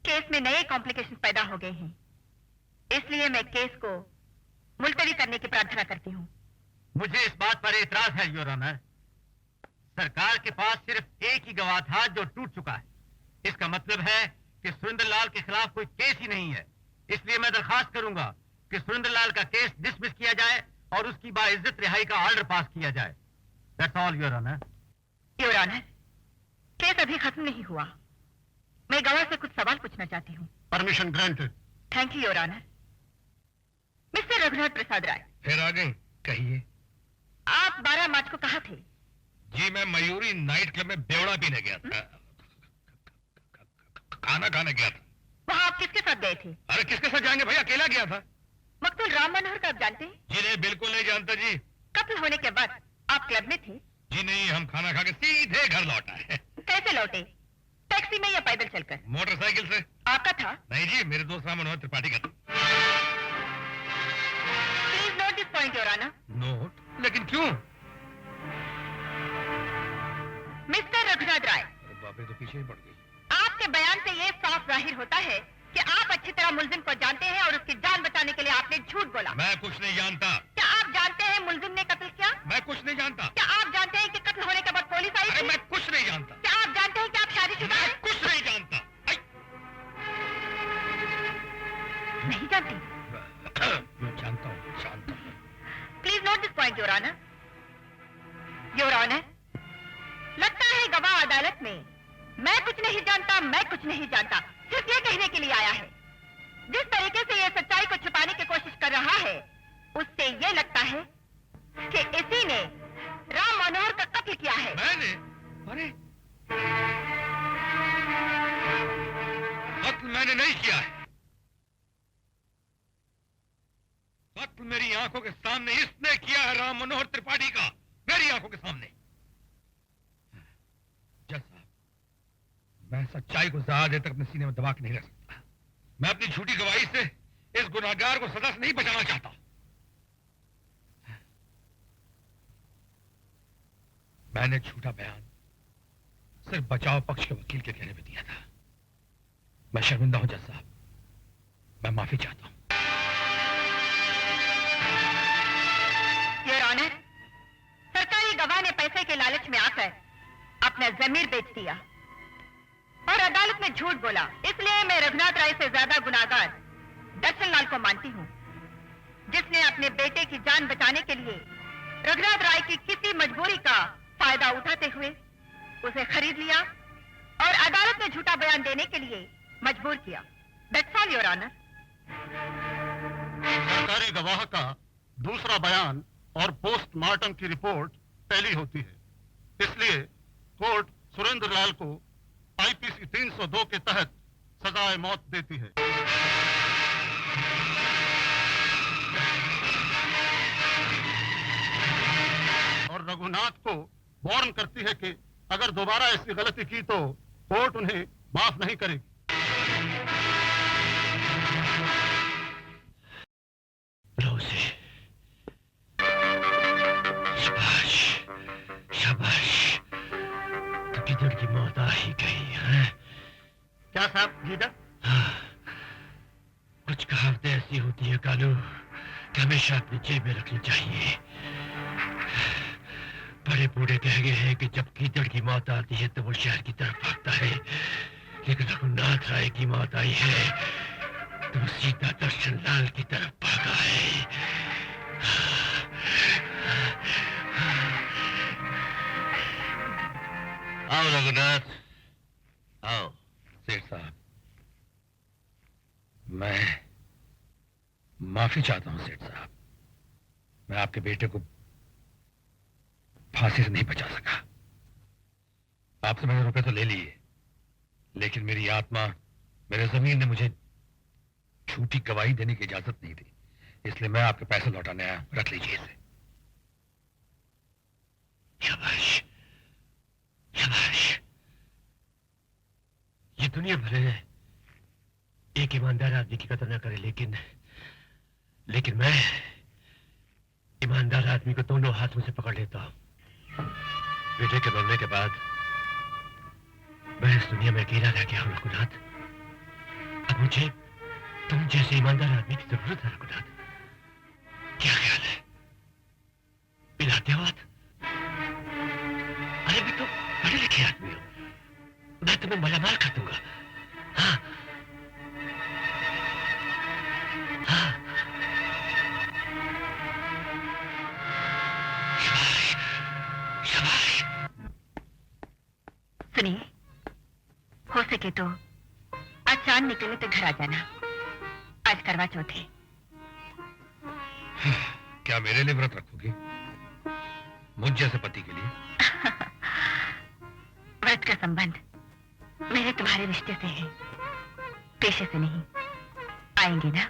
केस में नए कॉम्प्लिकेशन पैदा हो गए हैं। इसलिए मैं केस को मुलतवी करने की प्रार्थना करती हूँ। मुझे इस बात पर एतराज है योर ऑनर। सरकार के पास सिर्फ एक ही गवाह था जो टूट चुका है। इसका मतलब है कि सुरेंद्र लाल के खिलाफ कोई केस ही नहीं है। इसलिए मैं दरखास्त करूंगा कि सुरेंद्र लाल का केस डिसमिस किया जाए और उसकी बाइज्जत रिहाई का ऑर्डर पास किया जाए। That's all your honour. Your honour, case अभी खत्म नहीं हुआ। मैं गवाह से कुछ सवाल पूछना चाहती हूँ। Permission granted. Thank you your honour. Mister Raghunath Prasad Rai, फिर आ गई, कहिए। आप 12 मार्च को कहाँ थे? जी मैं मयूरी नाइट क्लब में बेवड़ा पीने गया था, खाना खाने गया था। वहाँ आप किसके साथ गए थे? अरे किसके साथ जाएंगे भैया, अकेला गया था। मकतूल राम मनोहर का आप जानते हैं? जी नहीं, बिल्कुल नहीं जानता जी। कत्ल होने के बाद आप क्लब में थे? जी नहीं, हम खाना खा के सीधे घर लौट आए। कैसे लौटे? टैक्सी में या पैदल चलकर? मोटरसाइकिल से। आपका था? नहीं जी, मेरे दोस्त राम मनोहर त्रिपाठी का था। Please note this point your honour. Note? लेकिन क्यों? मिस्टर रघुनाथ राय, अरे बाप रे, तो पीछे ही पड़ गई। आपके बयान से ये साफ जाहिर होता है कि आप अच्छी तरह मुलजिम को जानते हैं और उसकी जान बचाने के लिए आपने झूठ बोला। मैं कुछ नहीं जानता। क्या आप जानते हैं मुलजिम ने कत्ल किया? मैं कुछ नहीं जानता। क्या आप जानते हैं कि कत्ल होने के बाद पुलिस आई अरे थी? मैं कुछ नहीं जानता। क्या आप जानते हैं कि आप शादीशुदा मैं हैं? कुछ नहीं जानता। नहीं जानती? मैं जानता हूँ, जानता हूँ। Please note this point your honour. Your honour, लगता है गवाह अदालत में मैं कुछ नहीं जानता, मैं कुछ नहीं जानता सिर्फ ये कहने के लिए आया है। जिस तरीके से ये सच्चाई को छुपाने की कोशिश कर रहा है, उससे ये लगता है कि इसी ने राम मनोहर का कत्ल किया है। मैंने? अरे कत्ल मैंने नहीं किया है। कत्ल मेरी आंखों के सामने इसने किया है, राम मनोहर त्रिपाठी का, मेरी आंखों के सामने। जज साहब, मैं सच्चाई को ज्यादा देर तक अपने सीने में दबा के नहीं रख सकता। मैं अपनी झूठी गवाही से इस गुनहगार को सजा से नहीं बचाना चाहता। मैंने झूठा बयान सिर्फ बचाव पक्ष के वकील के कहने पे दिया था। मैं शर्मिंदा हूं जज साहब, मैं माफी चाहता हूं। योर ऑनर, सरकारी गवाह ने पैसे के लालच में आकर अपना जमीर बेच दिया और अदालत में झूठ बोला। इसलिए मैं रघुनाथ राय से ज्यादा गुनाहगार दर्शन लाल को मानती हूँ, जिसने अपने बेटे की जान बचाने के लिए रघुनाथ राय की किसी मजबूरी का फायदा उठाते हुए उसे खरीद लिया और अदालत में झूठा बयान देने के लिए मजबूर किया। That's all your honour. सरकारी गवाह का दूसरा बयान और पोस्टमार्टम की रिपोर्ट टैली होती है। इसलिए कोर्ट सुरेंद्र लाल को आईपीसी 302 के तहत सजाए मौत देती है। और रघुनाथ को वार्न करती है कि अगर दोबारा ऐसी गलती की तो कोर्ट उन्हें माफ नहीं करेगी। शाबाश, शाबाश, तो किधर की मौत आ ही गई है। क्या साहब लीडर? कुछ कहावतें ऐसी होती है कालू कि हमेशा अपनी जेब में रखनी चाहिए। बड़े बूढ़े कह गए हैं कि जब कीचड़ की मौत आती है तो वो शहर की तरफ भागता है, लेकिन रघुनाथ राय की मौत आई है तो वो सीधा दर्शन लाल की तरफ भागा है। आओ रघुनाथ, आओ। सेठ साहब, मैं माफी चाहता हूं सेठ साहब। मैं आपके बेटे को फांसी से नहीं बचा सका। आपसे मैंने रुपए तो ले लिए, लेकिन मेरी आत्मा, मेरे जमीन ने मुझे झूठी गवाही देने की इजाजत नहीं दी। इसलिए मैं आपके पैसे लौटाने आया। रख लीजिए इसे। शाबाश, शाबाश। ये दुनिया भले एक ईमानदार आदमी की कदर न करे, लेकिन मैं ईमानदार आदमी को दोनों हाथों से पकड़ लेता हूं। बेटे के मरने के बाद मैं इस दुनिया में अकेला रह गया हूं रघुनाथ। अब तुम जैसे ईमानदार आदमी की जरूरत है रघुनाथ। क्या ख्याल है, पिलाते हो हाथ? अरे भी तो पढ़े लिखे आदमी हो, मैं तुम्हें मालामाल कर दूंगा। हाँ हाँ, शाबाश शाबाश। सुनिए, हो सके तो आज चांद निकलने तक घर आ जाना। आज करवा चौथ है। क्या मेरे लिए व्रत रखोगी, मुझ जैसे पति के लिए? व्रत का संबंध मेरे तुम्हारे रिश्ते से है, पेशे से नहीं। आएंगे ना?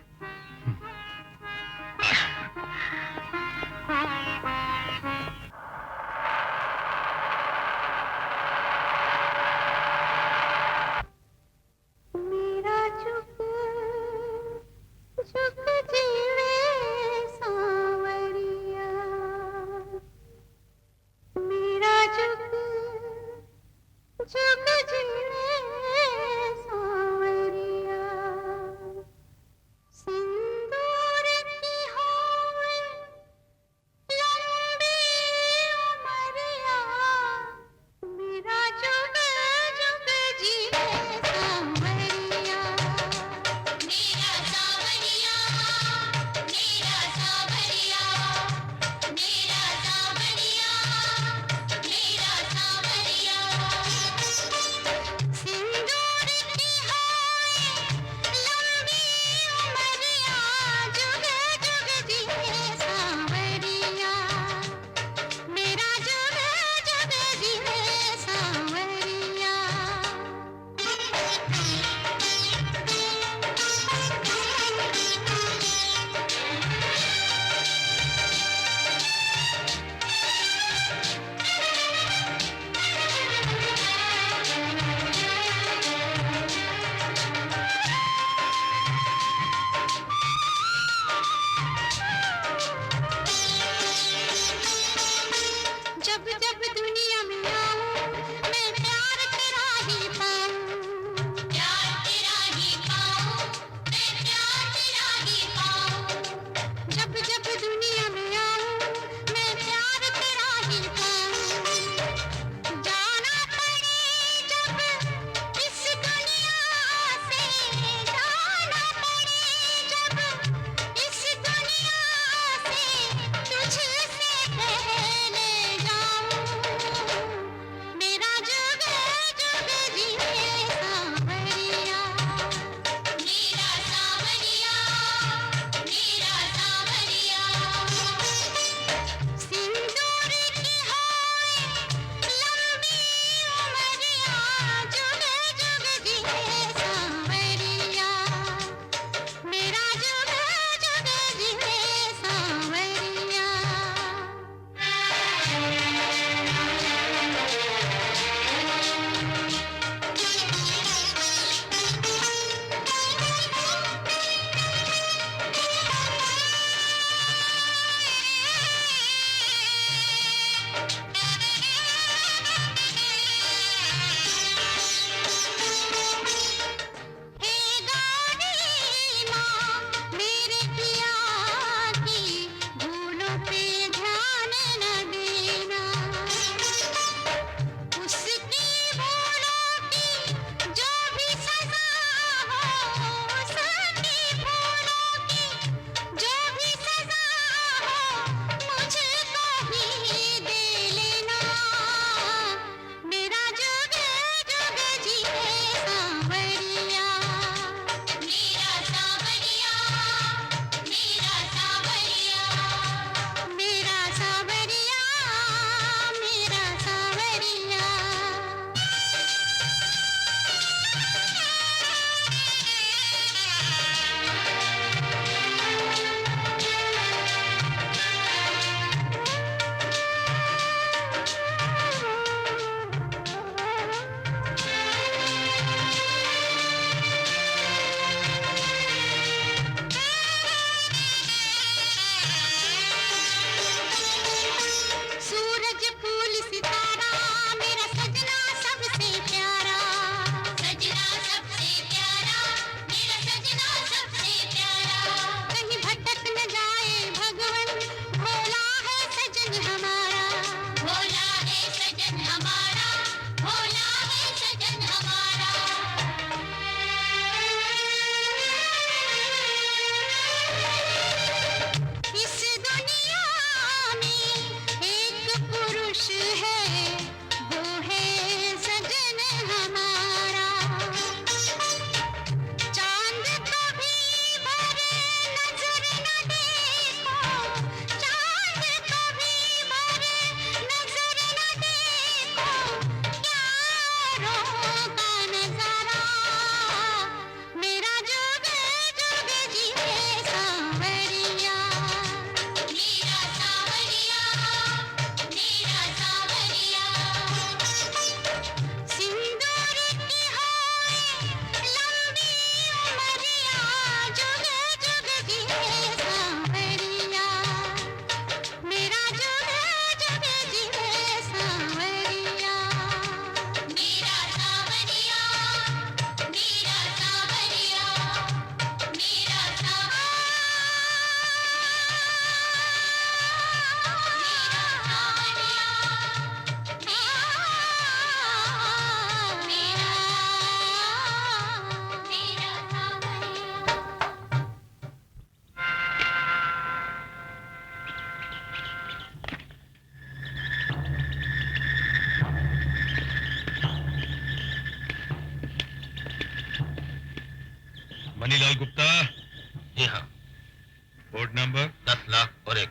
10 लाख और एक।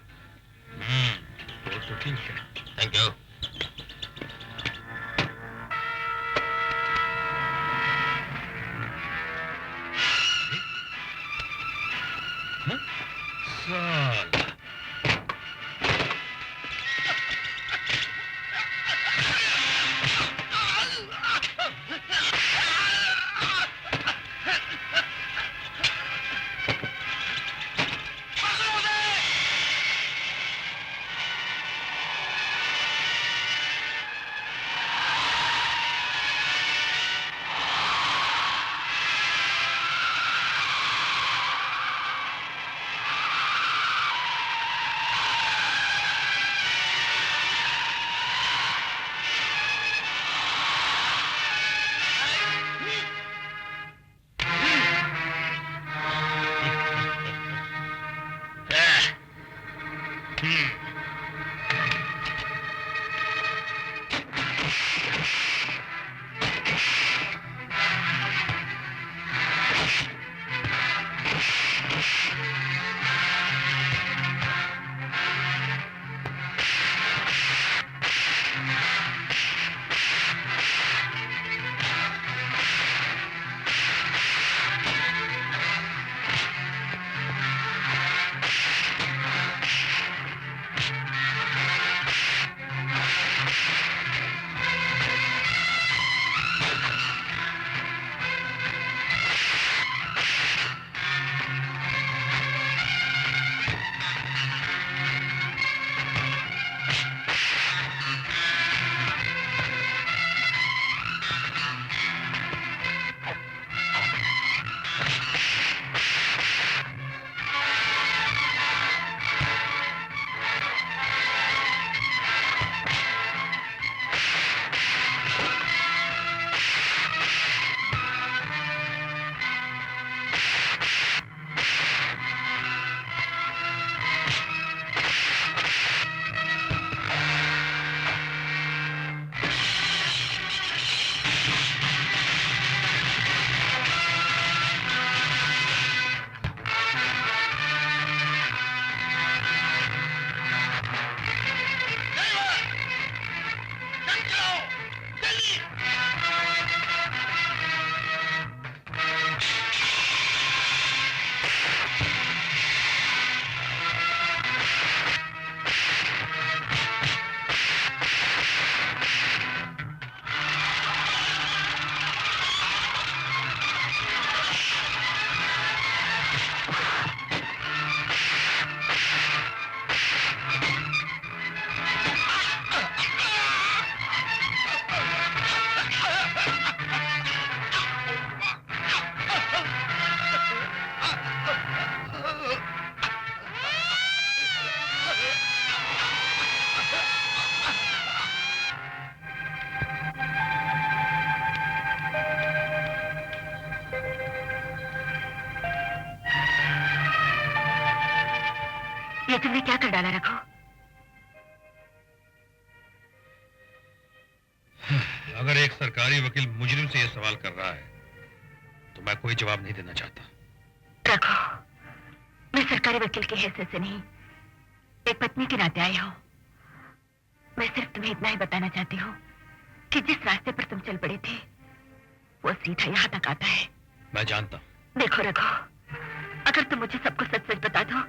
तो ठीक है। Thank you. साला। ये तुमने क्या कर डाला रखो? अगर एक सरकारी वकील मुजरिम से यह सवाल कर रहा है तो मैं कोई जवाब नहीं देना चाहता। रखो, मैं सरकारी वकील की हैसियत से नहीं, एक पत्नी के नाते आई हूं। मैं सिर्फ तुम्हें इतना ही बताना चाहती हूँ कि जिस रास्ते पर तुम चल पड़े थे वो सीधा यहाँ तक आता है। मैं जानता हूँ। देखो रखो, अगर तुम मुझे सब कुछ सच सच बता दो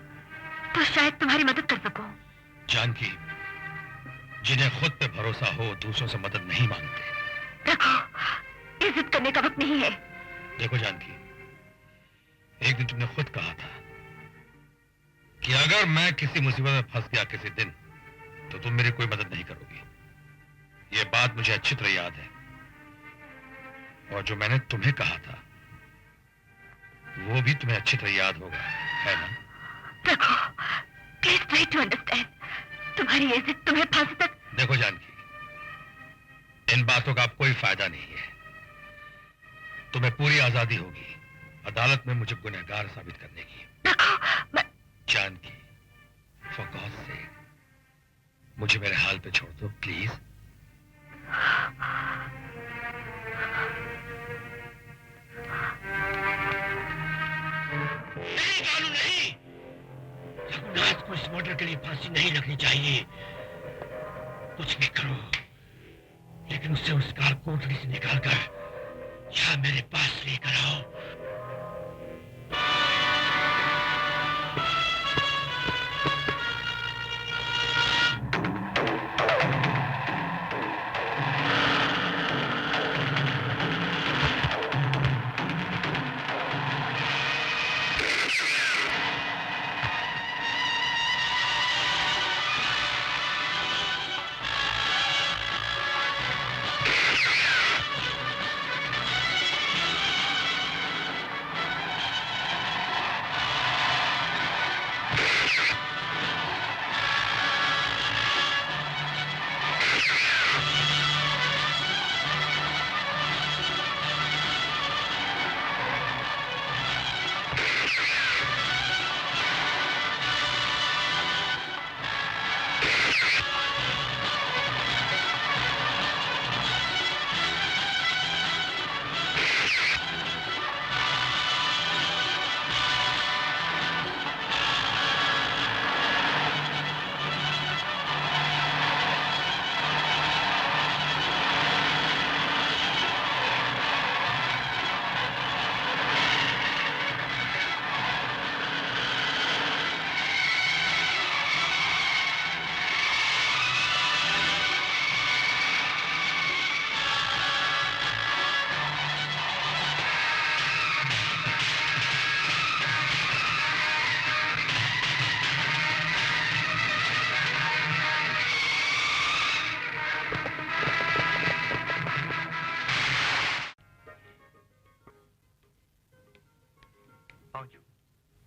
तो शायद तुम्हारी मदद कर सकूं। जानकी, जिन्हें खुद पे भरोसा हो दूसरों से मदद नहीं मांगते। रखो, ये जिद करने का वक्त नहीं है। देखो जानकी, एक दिन तुमने खुद कहा था कि अगर मैं किसी मुसीबत में फंस गया किसी दिन तो तुम मेरी कोई मदद नहीं करोगी। ये बात मुझे अच्छी तरह याद है, और जो मैंने तुम्हें कहा था वो भी तुम्हें अच्छी तरह याद होगा, है ना? देखो, प्लीज ट्राई टू अंडरस्टैंड। तुम्हारी ये जिद तुम्हें फांसी तक। देखो जानकी, इन बातों का अब कोई फायदा नहीं है। तुम्हें पूरी आजादी होगी अदालत में मुझे गुनहगार साबित करने की। देखो, मैं... जानकी, फॉर गॉड सेक, मुझे मेरे हाल पे छोड़ दो प्लीज। नहीं कानून नहीं। राज को इस मर्डर के लिए फांसी नहीं लगनी चाहिए। कुछ भी करो, लेकिन उसे उस कार कोठरी से निकालकर यहाँ मेरे पास लेकर आओ।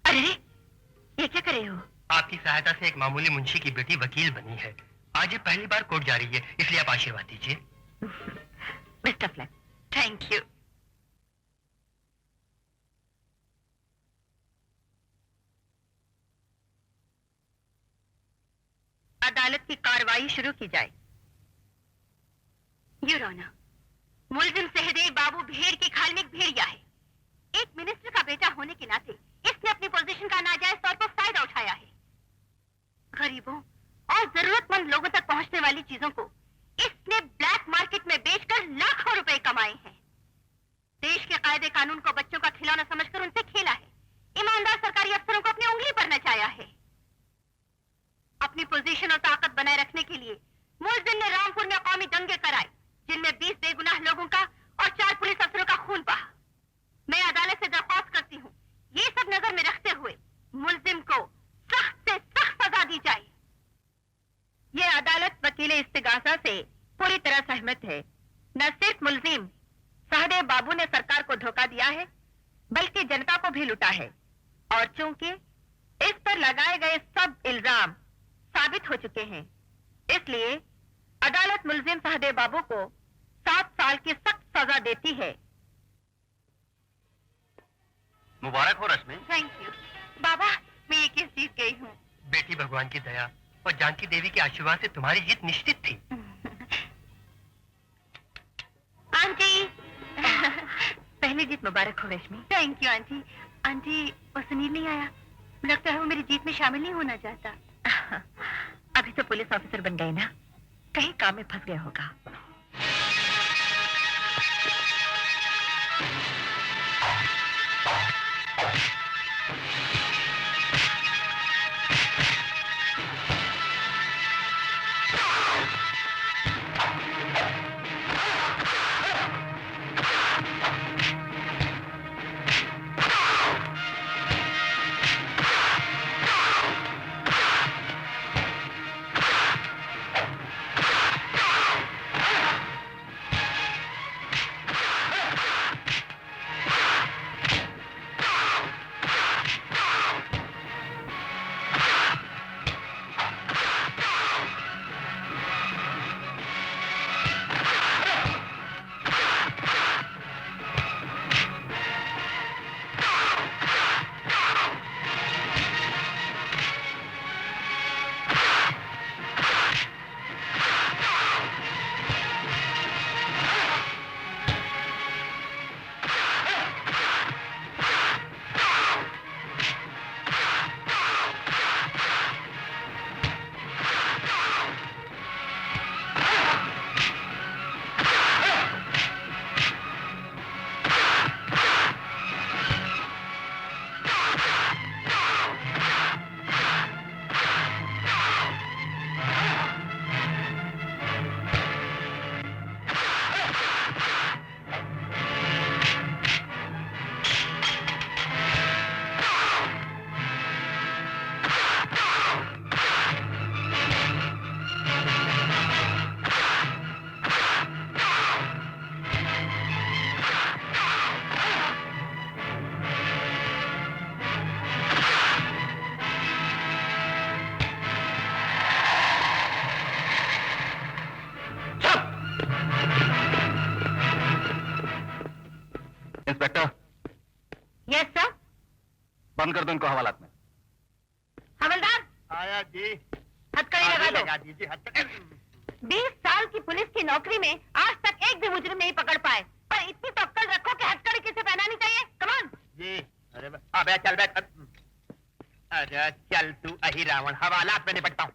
अरे ये क्या कर रहे हो? आपकी सहायता से एक मामूली मुंशी की बेटी वकील बनी है। आज ये पहली बार कोर्ट जा रही है, इसलिए आप आशीर्वाद दीजिए। Best of luck. Thank you. अदालत की कार्रवाई शुरू की जाए। योर ऑनर, मुलजिम सहदेव बाबू भेड़ की खाल में एक भेड़िया है। एक मिनिस्टर का बेटा होने के नाते इसने अपनी पोजीशन का नाजायज तौर पर फायदा उठाया है। गरीबों और जरूरतमंद लोगों तक पहुंचने वाली चीजों को इसने ब्लैक मार्केट में बेचकर लाखों रुपए कमाए हैं। देश के कायदे कानून को बच्चों का खिलौना समझकर उनसे खेला है। ईमानदार सरकारी अफसरों को अपनी उंगली पर नचाया है। अपनी पोजीशन और ताकत बनाए रखने के लिए मुलजिम ने रामपुर में कौमी दंगे कराए, जिनमें 20 बेगुनाह लोगों का और 4 पुलिस अफसरों का खून बहा। मैं अदालत से दरख्वास्त करती हूँ, ये सब नजर में रखते हुए मुलजिम को सख्त से सख्त सजा दी जाए। ये अदालत वकील इस्तिगासा से पूरी तरह सहमत है। न सिर्फ मुलजिम सहदेव बाबू ने सरकार को धोखा दिया है, बल्कि जनता को भी लुटा है। और चूंकि इस पर लगाए गए सब इल्जाम साबित हो चुके हैं, इसलिए अदालत मुलजिम सहदेव बाबू को 7 साल की सख्त सजा देती है। मुबारक हो रश्मि। थैंक यू बाबा, मैं ये केस जीत गई हूँ। बेटी, भगवान की दया और जानकी देवी के आशीर्वाद से तुम्हारी जीत निश्चित थी। आंटी पहली जीत मुबारक हो Rashmi. Thank you aunty. Aunty वो सुनील नहीं आया, लगता है वो मेरी जीत में शामिल नहीं होना चाहता। अभी तो पुलिस ऑफिसर बन गए ना, कहीं काम में फंस गया होगा। बंद कर दो इनको हवालात में। हवलदार, आया जी। हथकड़ी लगा दो। लगा दीजिए हथकड़ी। 20 साल की पुलिस की नौकरी में आज तक एक भी मुजरिम नहीं पकड़ पाए, पर इतनी तो अक्ल रखो कि हथकड़ी किसे पहनानी चाहिए। कमान। जी। अरे अबे चल बैठ। अरे चल तू अही रावण, हवालात में निपटता हूँ।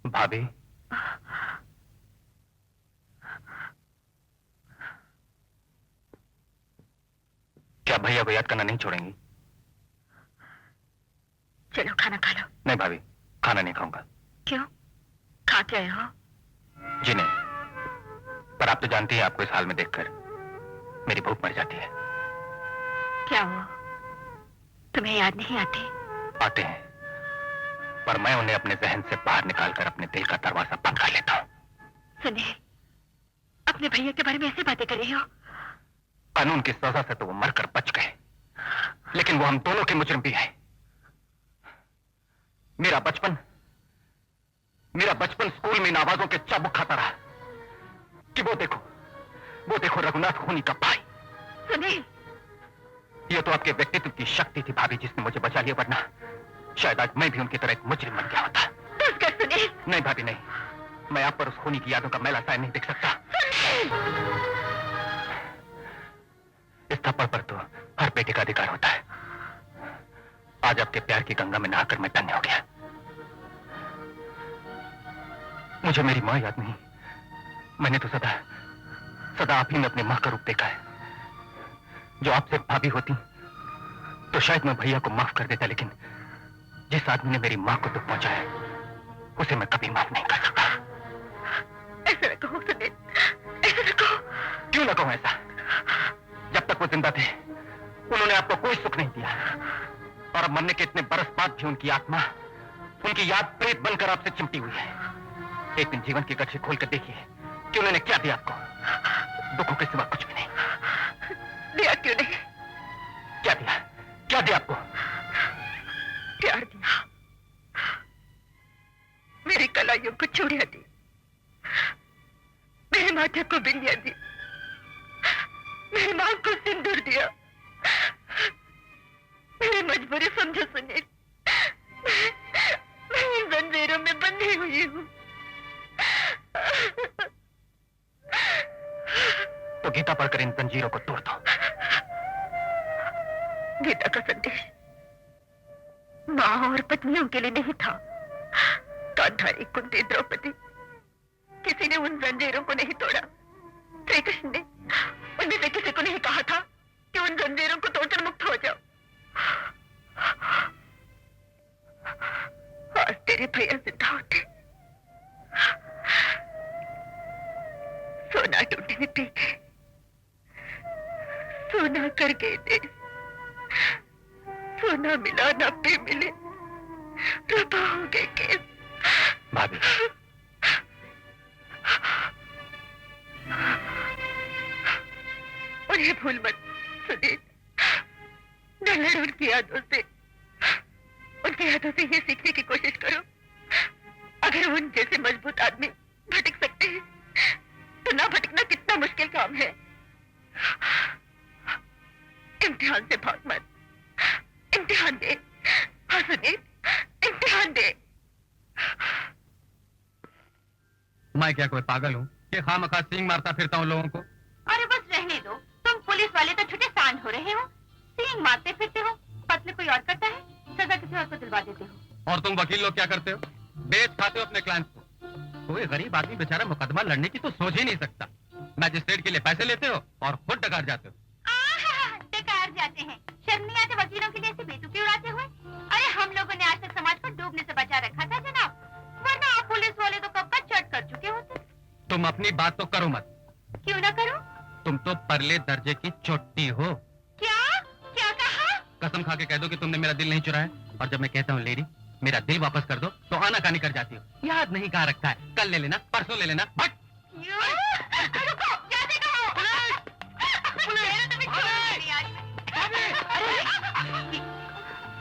भाभी, क्या भैया को याद करना नहीं छोड़ेंगी? चलो खाना खा लो। नहीं भाभी, खाना नहीं खाऊंगा। क्यों? खा के आए हो? जी नहीं, पर आप तो जानती हैं आपको इस हाल में देखकर मेरी भूख मर जाती है। क्या हो, तुम्हें याद नहीं आती? आते हैं, पर मैं उन्हें अपने जहन से बाहर निकालकर अपने दिल का दरवाजा बंद कर लेता हूँ। सुनिए, अपने भैया के बारे में ऐसे बातें कर रही हो? कानून की सजा से तो वो मरकर बच गए, लेकिन वो हम दोनों के मुजरिम भी हैं। मेरा बचपन स्कूल में इन आवाजों के चाबुक खाता रहा कि वो देखो रघुनाथ खूनी का भाई। सुनिए, ये तो आपके व्यक्तित्व की शक्ति थी भाभी, जिसने मुझे बचा लिया, वरना शायद आज मैं भी उनकी तरह एक मुजरिम बन गया होता। बस कर सुनिए। नहीं भाभी नहीं, मैं आप पर उस खूनी की यादों का मैला साया नहीं देख सकता। इस थप्पड़ पर तो हर बेटे का अधिकार होता है। आज आपके प्यार की गंगा में नहाकर मैं धन्य हो गया। मुझे मेरी मां याद नहीं, मैंने तो सदा आप ही में अपनी मां का रूप देखा है। जो आपसे भाभी होती तो शायद मैं भैया को माफ कर देता, लेकिन जिस आदमी ने मेरी मां को दुख पहुंचाया उसे मैं कभी माफ नहीं कर सकता। ऐसा न कहो सुनील, ऐसा न कहो। क्यों न कहूं ऐसा? जब तक वो जिंदा थे उन्होंने आपको कोई सुख नहीं दिया, और अब मरने के इतने बरस बाद भी उनकी आत्मा, उनकी याद प्रेत बनकर आपसे चिमटी हुई है। एक दिन जीवन की गठरी खोल कर देखिए कि उन्होंने क्या दिया आपको। दुखों के सिवा कुछ भी नहीं दिया। क्यों नहीं? क्या दिया आपको? प्यार दिया, मेरी कलाइयों को चूड़ियां दी, मेरे माथे को बिंदिया दी, मेरी मां को सिंदूर दिया। मेरी मजबूरी समझो सुनील, मैं इन जंजीरों में बंधी हुई हूँ। तो गीता पढ़कर इन जंजीरों को तोड़ दो। गीता का संदेश मां और पत्नियों के लिए नहीं था। गांधारी, कुंती, द्रौपदी, किसी ने उन जंजीरों को नहीं तोड़ा। श्री कृष्ण ने उनमें से किसी को नहीं कहा था कि उन जंजीरों को तोड़कर मुक्त हो जाओ। आज तेरे भैया जिंदा होते, सोना ढूंढने पीछे, सोना कर गए दे, सोना मिला ना पे मिले, रबा हो गए केस। भाभी, उन्हें भूल मत सुनील, न लड़ उनकी यादों से ये सीखने की कोशिश करो। अगर उन जैसे मजबूत आदमी भटक सकते हैं तो ना भटकना कितना मुश्किल काम है। इम्तिहान से भाग मत, इम्तिहान दे। हाँ सुनील, इम्तिहान दे। मैं क्या कोई पागल हूँ कि खामखा सींग मारता फिरता हूँ लोगों को? अरे बस रहने दो, तुम पुलिस वाले तो छुटे सांड हो रहे हो, सींग मारते फिरते हो। कत्ल कोई और करता है, सजा किसी और को दिलवा देते हो। और तुम वकील लोग क्या करते हो? बेच खाते हो अपने क्लाइंट्स को। कोई गरीब आदमी बेचारा मुकदमा लड़ने की तो सोच ही नहीं सकता। मैजिस्ट्रेट के लिए पैसे लेते हो और खुद डकार जाते हो। डकार जाते हैं, शर्म नहीं आते वकीलों के लिए ऐसे बेतुकी उड़ाते हुए? अरे हम लोगों ने आज तक समाज को डूबने से बचा रखा था जनाब, वरना आप पुलिस वाले तो कब का चट कर चुके होते। तुम अपनी बात तो करो मत। क्यों ना करो? तुम तो परले दर्जे की चोटी हो। क्या क्या कहा? कसम खा के कह दो कि तुमने मेरा दिल नहीं चुराया, और जब मैं कहता हूँ लेडी मेरा दिल वापस कर दो तो आनाकानी कर जाती हो। याद नहीं कहाँ रखा है, कल ले लेना, परसों ले लेना। भट! रुको, जाते कहो। मेरा तो भी छोड़ नहीं आज।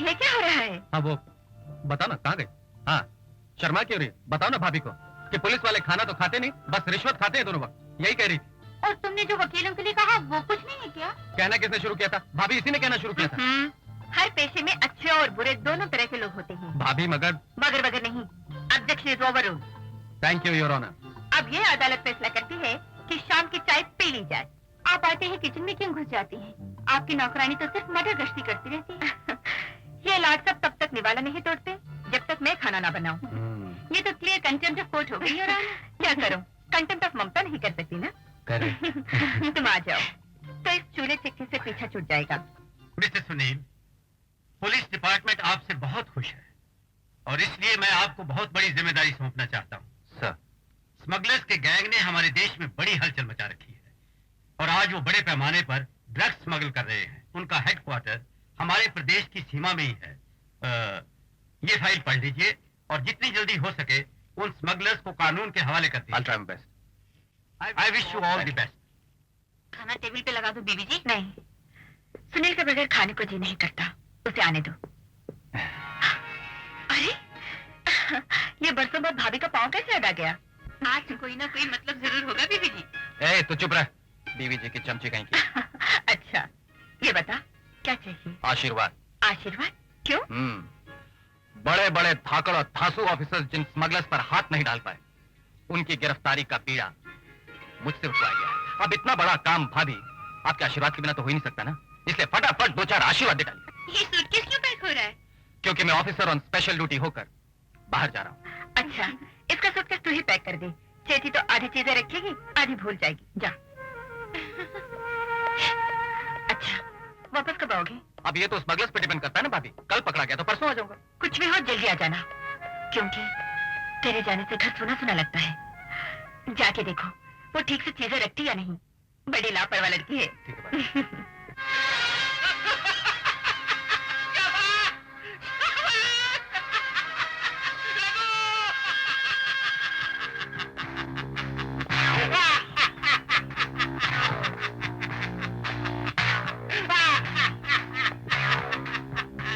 ये क्या हो रहा है? हाँ वो बताओ ना कहाँ गए? हाँ शर्मा क्यों रही? बताओ ना भाभी को कि पुलिस वाले खाना तो खाते नहीं, बस रिश्वत खाते हैं दोनों वक्त। यही कह रही थी। और तुमने जो वकीलों के लिए कहा वो कुछ नहीं है क्या? कहना किसने शुरू किया था? भाभी इसी ने कहना शुरू किया था। हर पेशे में अच्छे और बुरे दोनों तरह के लोग होते हैं। भाभी मगर मगर नहीं, objection is overruled. Thank you your honour. अब ये अदालत फैसला करती है कि शाम की चाय पी ली जाए। आप आते हैं किचन में क्यों घुस जाती हैं? आपकी नौकरानी तो सिर्फ मटर गश्ती करती रहती है। ये लाड सब तब तक निवाला नहीं तोड़ते जब तक मैं खाना ना बनाऊं। ये तो क्लियर कंटेम्प्ट ऑफ कोर्ट हो गई। और क्या करूं? कंटेम्प्ट ऑफ ममता नहीं कर सकती ना। तुम आ जाओ तो इस चूल्हे चिक्की से पीछा छूट जाएगा। मिस्टर सुनील, पुलिस डिपार्टमेंट आपसे बहुत खुश है और इसलिए मैं आपको बहुत बड़ी जिम्मेदारी सौंपना चाहता हूँ। सर, स्मगलर्स के गैंग ने हमारे देश में बड़ी हलचल मचा रखी है और आज वो बड़े पैमाने पर ड्रग्स स्मगल कर रहे हैं। उनका हेडक्वार्टर हमारे प्रदेश की सीमा में ही है। ये फाइल पढ़ लीजिए और जितनी जल्दी हो सके उन स्मगलर्स को कानून के हवाले कर दीजिए। I wish you all the best. खाना टेबल पे लगा दो बीबी जी। नहीं, सुनील के बगैर खाने को जी नहीं करता, उसे आने दो। अरे ये बरसों बाद भाभी का पाँव कैसे अड़ा गया? आज कोई ना कोई मतलब जरूर होगा बीबी जी। ए, तो चुप रह, बीवी जी की चमची कहीं की। अच्छा ये बता क्या चाहिए? आशीर्वाद। आशीर्वाद? क्यों? बड़े बड़े धाकड़ और धांसू ऑफिसर्स जिन स्मगलर्स पर हाथ नहीं डाल पाए, उनकी गिरफ्तारी का पीड़ा मुझसे उठवाया गया है। अब इतना बड़ा काम भाभी आपके आशीर्वाद के बिना तो हो ही नहीं सकता ना, इसलिए फटाफट 2-4 आशीर्वाद दे डालिए। ये सूटकेस क्यों पैक हो रहा है? क्योंकि मैं ऑफिसर ऑन स्पेशल ड्यूटी होकर बाहर जा रहा हूँ। अच्छा इसका सूटकेस तू ही पैक कर दे। चेती तो आधी चीजें रखेगी, आधी भूल जाएगी। जा। अच्छा वापस कब आओगे? अब ये तो स्मगलर्स पे डिपेंड करता है ना भाभी, कल पकड़ा गया तो परसों आ जाऊंगा। कुछ भी हो जल्दी आ जाना, क्योंकि तेरे जाने से घर सुना सुना लगता है। जाके देखो वो ठीक से चीजें रखती या नहीं। बड़ी लापरवाह लड़की है। ठीक है भाई।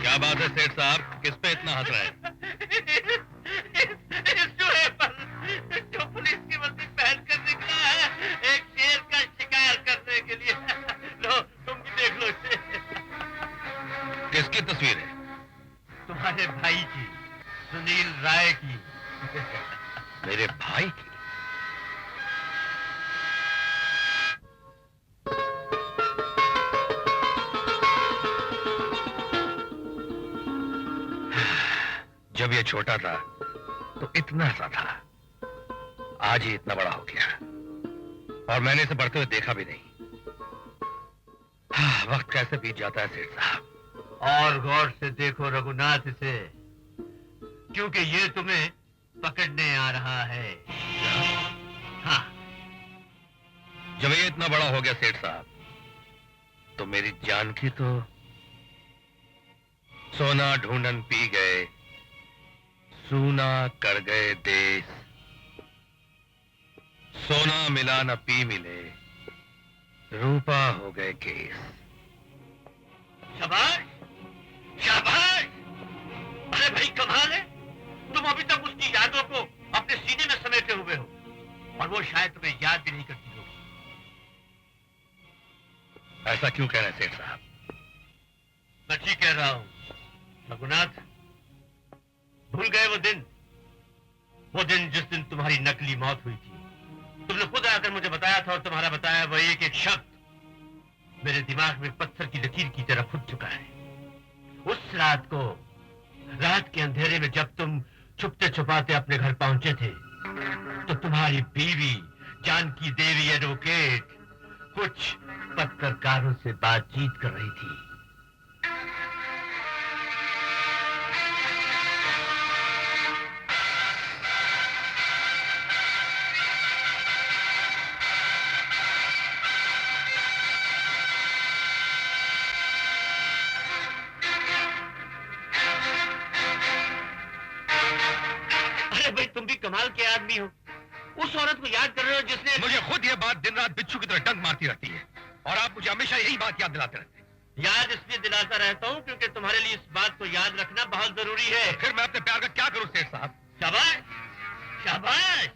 क्या बात है सेठ साहब, किस पे इतना हंस रहे हैं? जो पुलिस की वर्दी पहन कर निकला है एक शेर का शिकार करने के लिए। लो तुम भी देख लो इसे। किसकी तस्वीर है? तुम्हारे भाई की, सुनील राय की। मेरे भाई की? जब ये छोटा था तो इतना सा था, आज ही इतना बड़ा हो गया और मैंने इसे बढ़ते हुए देखा भी नहीं। वक्त कैसे बीत जाता है सेठ साहब। और गौर से देखो रघुनाथ इसे, क्योंकि ये तुम्हें पकड़ने आ रहा है। हाँ। जब ये इतना बड़ा हो गया सेठ साहब, तो मेरी जान की तो सोना ढूंढन पी गए, सूना कर गए देश, सोना मिला न पी मिले, रूपा हो गए केस। शाबाश, शाबाश। अरे भाई कमाल है, तुम अभी तक उसकी यादों को अपने सीने में समेटे हुए हो और वो शायद तुम्हें याद भी नहीं करती होगी। ऐसा क्यों कह रहे हैं सेठ साहब? मैं ठीक कह रहा हूं रघुनाथ। भूल गए वो दिन जिस दिन तुम्हारी नकली मौत हुई थी। तुमने खुद आकर मुझे बताया था और तुम्हारा बताया वो एक एक शब्द मेरे दिमाग में पत्थर की लकीर की तरह फुट चुका है। उस रात को, रात के अंधेरे में जब तुम छुपते छुपाते अपने घर पहुंचे थे, तो तुम्हारी बीवी जानकी देवी एडवोकेट कुछ पत्रकारों से बातचीत कर रही थी। कमाल के आदमी हो, उस औरत को याद कर रहे हो जिसने मुझे खुद ये बात दिन रात बिच्छू की तरह डंक मारती रहती है और आप मुझे हमेशा यही बात याद दिलाते रहते हैं। याद इसलिए दिलाता रहता हूँ क्योंकि तुम्हारे लिए इस बात को याद रखना बहुत जरूरी है। फिर मैं अपने प्यार का क्या करूं सेठ साहब? शाबाश, शाबाश।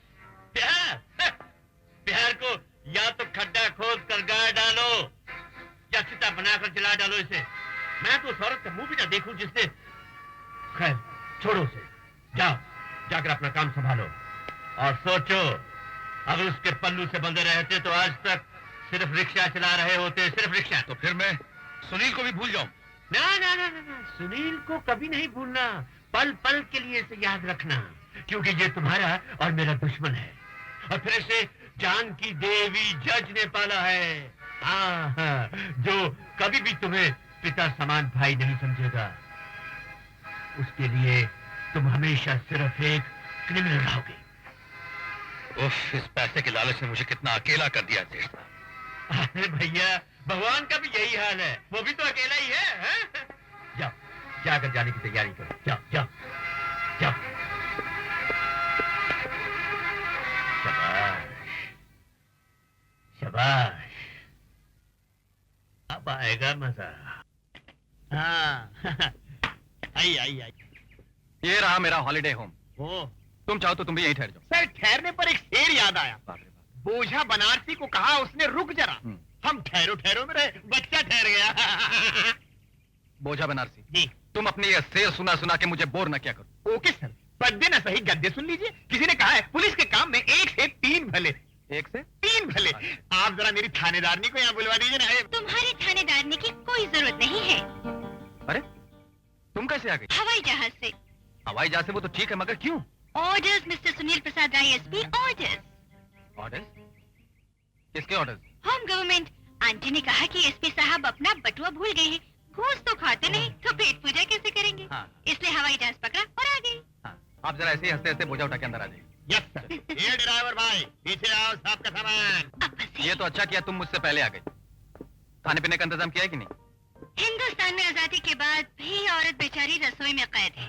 प्यार प्यार को या तो खड्डा खोद कर गाड़ डालो या चिता बनाकर जला डालो इसे। मैं तो उस औरत का मुंह भी ना देखूं जिसने, खैर छोड़ो उसे, जाओ जाकर अपना काम संभालो और सोचो, अगर उसके पल्लू से बंधे रहते तो आज तक सिर्फ रिक्शा चला रहे होते, सिर्फ रिक्शा। तो फिर मैं सुनील को भी भूल जाऊं? ना ना ना ना ना, सुनील को कभी नहीं भूलना, पल पल के लिए इसे याद रखना, क्योंकि ये तुम्हारा और मेरा दुश्मन है और फिर इसे जान की देवी जज ने पाला है। हाँ, जो कभी भी तुम्हें पिता समान भाई नहीं समझेगा, उसके लिए तुम हमेशा सिर्फ एक क्रिमिनल रहोगे। उफ, इस पैसे के लालच ने मुझे कितना अकेला कर दिया सेठ साहब। अरे भैया, भगवान का भी यही हाल है, वो भी तो अकेला ही है, हाँ? जाओ जाकर जाने की तैयारी करो, जाओ जाओ जाओ। शाबाश शाबाश, अब आएगा मजा। हाँ आई आई आई। ये रहा मेरा हॉलिडे होम। ओ तुम चाहो तो तुम भी यहीं ठहर जाओ। सर ठहरने पर एक शेर याद आया। बाप रे बाप। बोझा बनारसी को कहा उसने रुक जरा, हम ठहरो ठहरो में रहे, बच्चा ठहर गया। बोझा बनारसी, जी तुम अपनी ये शेर सुना सुना के मुझे बोर न किया करो। ओके सर, पद्य न सही गद्य सुन लीजिए। किसी ने कहा है पुलिस के काम में 1 से 3 भले। 1 से 3 भले। आप जरा मेरी थानेदारनी को यहाँ बुलवा दीजिए ना। तुम्हारे थानेदारनी की कोई जरूरत नहीं है। अरे तुम कैसे आ गई? हवाई जहाज से। हवाई जहाज से वो तो ठीक है, मगर क्यों? Orders mister Sunil Prasad Rai SP, orders. Orders? किसके ऑर्डर्स? Home government. आंटी ने कहा कि एसपी साहब अपना बटुआ भूल गए हैं, घूस तो खाते नहीं तो पेट पूजा कैसे करेंगे, हाँ। इसलिए हवाई जहाज पकड़ा और आ गई। हाँ, आप जरा ऐसे ही हंसते हंसते बोझा उठा के अंदर आ जाइए। Yes sir. ये ड्राइवर भाई पीछे आओ, साहब का सामान। अब बस ये तो अच्छा किया तुम मुझसे पहले आ गई। खाने पीने का इंतजाम किया है कि नहीं? हिंदुस्तान में आजादी के बाद भी औरत बेचारी रसोई में कैद है।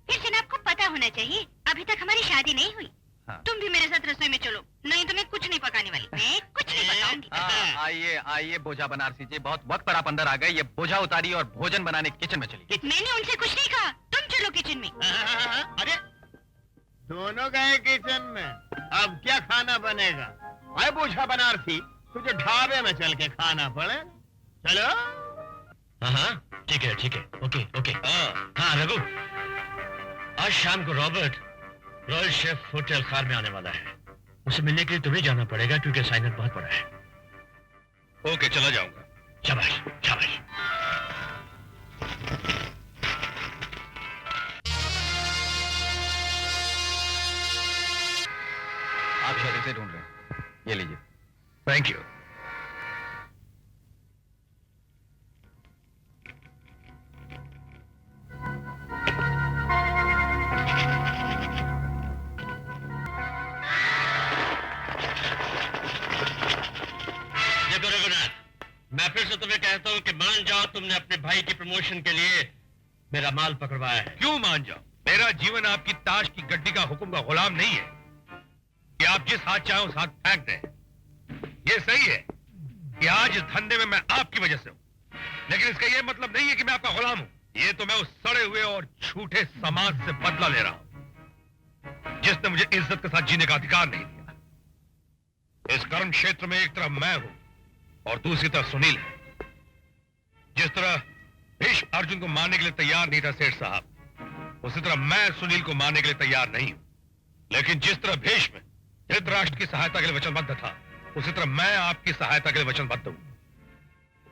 फिर जनाब को पता होना चाहिए, अभी तक हमारी शादी नहीं हुई। हाँ। तुम भी मेरे साथ रसोई में चलो, नहीं तो मैं कुछ नहीं पकाने वाली, मैं कुछ नहीं पकाऊंगी। हाँ, आइए आइए बोझा बनारसी जी, बहुत वक्त पर आप अंदर आ गए। ये बोझा उतारी और भोजन बनाने किचन में चली। मैंने उनसे कुछ नहीं कहा, तुम चलो किचन में। अरे दोनों गए किचन में, अब क्या खाना बनेगा? अरे बोझा बनारसी, तुझे ढाबे में चल के खाना पड़े। चलो। हाँ ठीक है ओके ओके। हाँ रघु, आज शाम को रॉबर्ट रॉयल शेफ होटल खार में आने वाला है, उसे मिलने के लिए तुम्हें जाना पड़ेगा क्योंकि असाइनमेंट बहुत बड़ा है। ओके, चला जाऊंगा। शाबाश शाबाश। आप शायद इसे ढूंढ रहे हैं, ये लीजिए। Thank you. देखो रघुनाथ, मैं फिर से तुम्हें कहता हूँ कि मान जाओ तुमने अपने भाई की प्रमोशन के लिए मेरा माल पकड़वाया है। क्यों मान जाओ? मेरा जीवन आपकी ताश की गड्डी का हुक्म का गुलाम नहीं है कि आप जिस हाथ चाहे उस हाथ फेंक दें। ये सही है कि आज इस धंधे में मैं आपकी वजह से हूं, लेकिन इसका यह मतलब नहीं है कि मैं आपका गुलाम हूं। ये तो मैं उस सड़े हुए और झूठे समाज से बदला ले रहा हूं जिसने मुझे इज्जत के साथ जीने का अधिकार नहीं दिया। इस कर्म क्षेत्र में एक तरफ मैं हूं और दूसरी तरफ सुनील है। जिस तरह भीष्म अर्जुन को मारने के लिए तैयार नहीं था सेठ साहब, उसी तरह मैं सुनील को मारने के लिए तैयार नहीं हूं। लेकिन जिस तरह भीष्म धृतराष्ट्र की सहायता के लिए वचनबद्ध था, उसी तरह मैं आपकी सहायता के लिए वचनबद्ध हूं।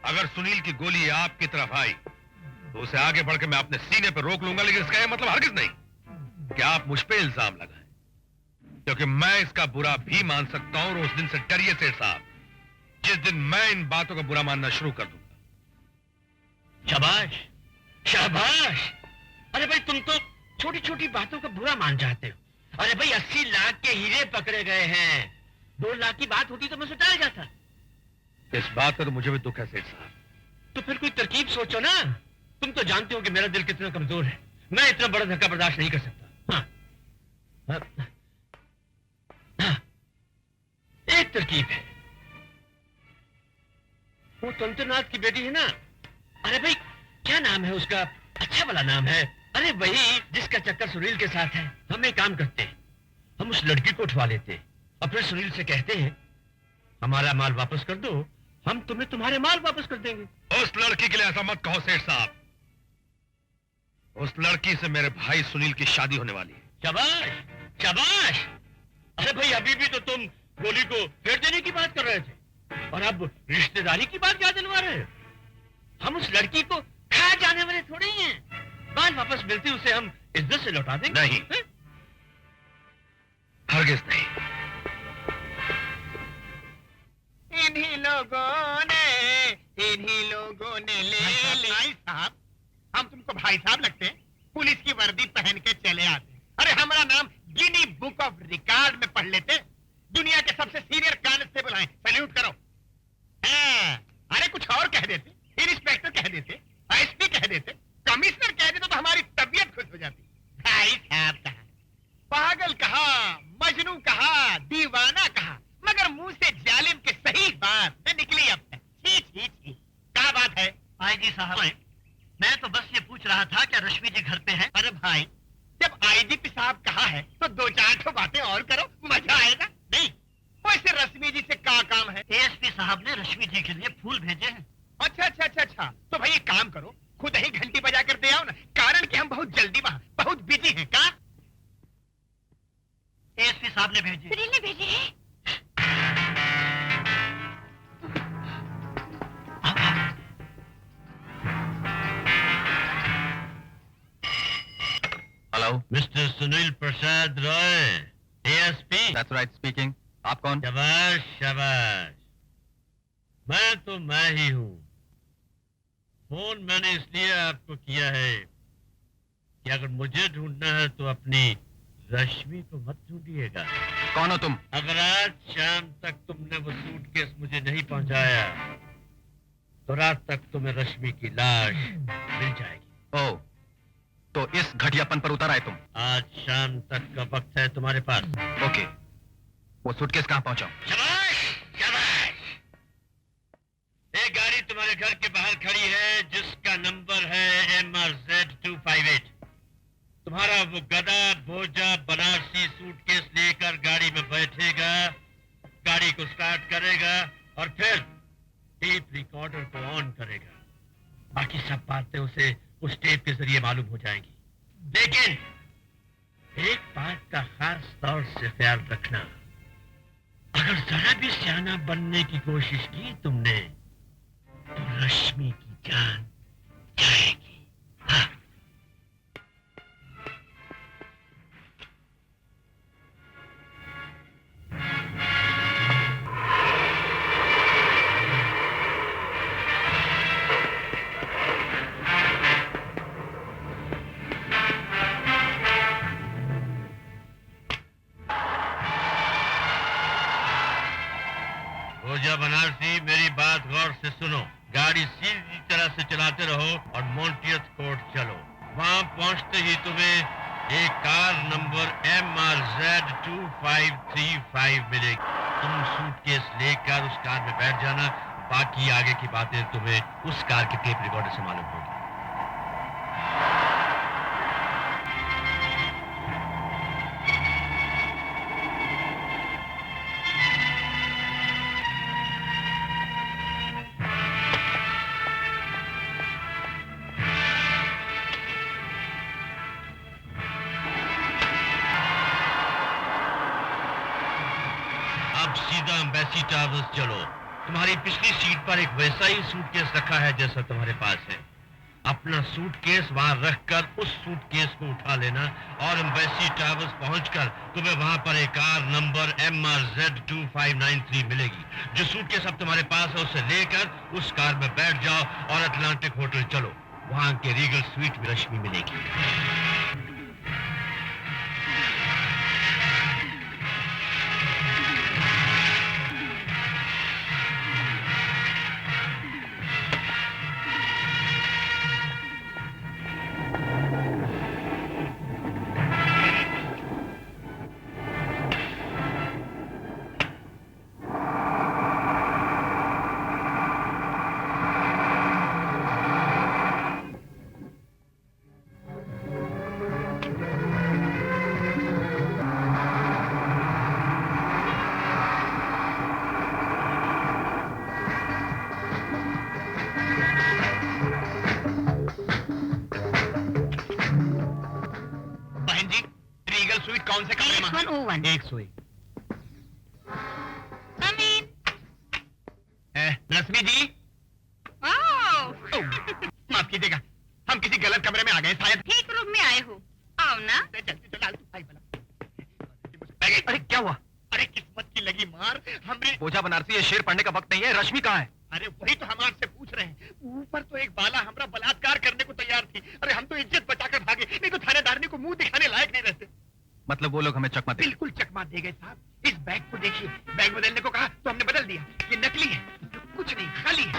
अगर सुनील की गोली आपकी तरफ आई तो उसे आगे बढ़कर मैं अपने सीने पर रोक लूंगा, लेकिन इसका यह मतलब हरगिज नहीं कि आप मुझ पे इल्जाम लगाएं, क्योंकि मैं इसका बुरा भी मान सकता हूं। और उस दिन से डरिए सेठ साहब जिस दिन मैं इन बातों का बुरा मानना शुरू कर दूंगा। शाबाश शाबाश। अरे भाई तुम तो छोटी छोटी बातों का बुरा मान जाते हो। अरे भाई 80 लाख के हीरे पकड़े गए हैं, 2 लाख की बात होती तो मैं सुटाल जाता। इस बात का तो मुझे भी दुख है सेठ साहब। तो फिर कोई तरकीब सोचो ना। तुम तो जानते हो कि मेरा दिल कितना कमजोर है, मैं इतना बड़ा धक्का बर्दाश्त नहीं कर सकता। हाँ। एक तरकीब है। वो तंत्रनाथ की बेटी है ना, अरे भाई क्या नाम है उसका, अच्छा वाला नाम है, अरे वही जिसका चक्कर सुनील के साथ है। हम एक काम करते हैं, हम उस लड़की को उठवा लेते हैं और फिर सुनील से कहते हैं हमारा माल वापस कर दो, हम तुम्हें तुम्हारे माल वापस कर देंगे। उस लड़की के लिए ऐसा मत कहो सेठ साहब। उस लड़की से मेरे भाई सुनील की शादी होने वाली है। शाबाश शाबाश। अरे भाई अभी भी तो तुम गोली को फेर देने की बात कर रहे थे और अब रिश्तेदारी की बात क्या दिलवा रहे हो? हम उस लड़की को खा जाने वाले थोड़े ही हैं। माल वापस मिलती उसे हम इज्जत से लौटा देंगे। नहीं, हरगिज नहीं। इन्हीं लोगों ने ले भाई साहब, हम तुमको भाई साहब लगते हैं? पुलिस की वर्दी पहन के चले आते। अरे हमारा नाम गिनी बुक ऑफ रिकॉर्ड में पढ़ लेते। दुनिया के सबसे सीनियर कांस्टेबल हैं, सैल्यूट करो। अरे कुछ और कह देते, इंस्पेक्टर कह देते, एसपी कह देते, कमिश्नर कह देते तो हमारी तबीयत खुश हो जाती। भाई साहब कहा, पागल कहा, मजनू कहा, दीवाना कहा, मगर मुंह से जालिम के सही बात न निकली अब तक। छी छी छी, क्या बात है? आईजी साहब, मैं तो बस ये पूछ रहा था क्या रश्मि जी घर पे हैं? अरे भाई, जब आईजीपी साहब कहा है तो दो चार ठो बातें और करो, मजा आएगा। नहीं, वैसे रश्मि जी से क्या काम है? एएसपी साहब ने रश्मि जी के लिए फूल भेजे हैं। अच्छा अच्छा अच्छा अच्छा, तो भाई एक काम करो, खुद ही घंटी बजा कर दे आओ ना, कारण कि हम बहुत जल्दी वहाँ बहुत बिजी हैं। क्या एएसपी साहब ने भेजी? सुनील ने भेजे हैं। Hello, mister Sunil Prasad Roy, ASP. That's right speaking. आप कौन? शाबाश शाबाश, मैं तो मैं ही हूँ। फोन मैंने इसलिए आपको किया है कि अगर मुझे ढूंढना है तो अपनी रश्मि को मत ढूंढिएगा। कौन हो तुम? अगर आज शाम तक तुमने वो सूटकेस मुझे नहीं पहुंचाया तो रात तक तुम्हें रश्मि की लाश मिल जाएगी। ओह, तो इस घटियापन पर उतर आए तुम? आज शाम तक का वक्त है तुम्हारे पास। ओके, वो सूटकेस कहाँ पहुंचा? शाबाश शाबाश। एक गाड़ी तुम्हारे घर के बाहर खड़ी है जिसका नंबर है MRZ258। तुम्हारा वो गधा भोजा बनारसी सूटकेस लेकर गाड़ी में बैठेगा, गाड़ी को स्टार्ट करेगा और फिर टेप रिकॉर्डर को ऑन करेगा। बाकी सब बातें उसे उस टेप के जरिए मालूम हो जाएंगी। लेकिन एक बात का खास तौर से ख्याल रखना, अगर जरा भी सियाना बनने की कोशिश की तुमने तो रश्मि की जान जाएगी। हाँ। भोजा बनारसी, मेरी बात गौर से सुनो। गाड़ी सीधी तरह से चलाते रहो और मोंटियत कोर्ट चलो। वहां पहुंचते ही तुम्हें एक कार नंबर MRZ2535 मिलेगी। तुम सूटकेस लेकर उस कार में बैठ जाना। बाकी आगे की बातें तुम्हें उस कार के टेप रिकॉर्डर से मालूम होगी। अब सीधा एम्बेसी टावर्स चलो। तुम्हारी पिछली सीट पर एक वैसा ही सूटकेस रखा है जैसा तुम्हारे पास है। अपना सूटकेस वहां रखकर उस सूटकेस को उठा लेना और एम्बेसी टावर्स पहुंचकर तुम्हें वहां पर एक कार नंबर MRZ2593 मिलेगी। जो सूटकेस अब तुम्हारे पास है उसे लेकर उस कार में बैठ जाओ और अटलांटिक होटल चलो। वहां के रीगल स्वीट में रश्मि मिलेगी। कौन से कमरे में? 101. 101. Come in. Rashmi ji, Oh. माफ कीजिएगा, हम किसी गलत कमरे में आ गए शायद। ठीक रूम में आए हो, आओ ना। जल्दी तो लाल भाई बना। अरे क्या हुआ? अरे किस्मत की लगी मार, हमने बोझा बनारसी, ये शेर पढ़ने का वक्त नहीं है। रश्मि कहाँ है? अरे वही तो हम आपसे पूछ रहे हैं। ऊपर तो एक बाला हमरा बलात्कार करने को तैयार थी। अरे हम तो इज्जत बचाकर भागे, नहीं तो थानेदारनी को मुंह दिखाने लायक नहीं रहते। मतलब वो लोग हमें चकमा दे? बिल्कुल चकमा दे गए साहब। इस बैग को देखिए, बैग बदलने को कहा तो हमने बदल दिया। ये नकली है, कुछ नहीं, खाली है।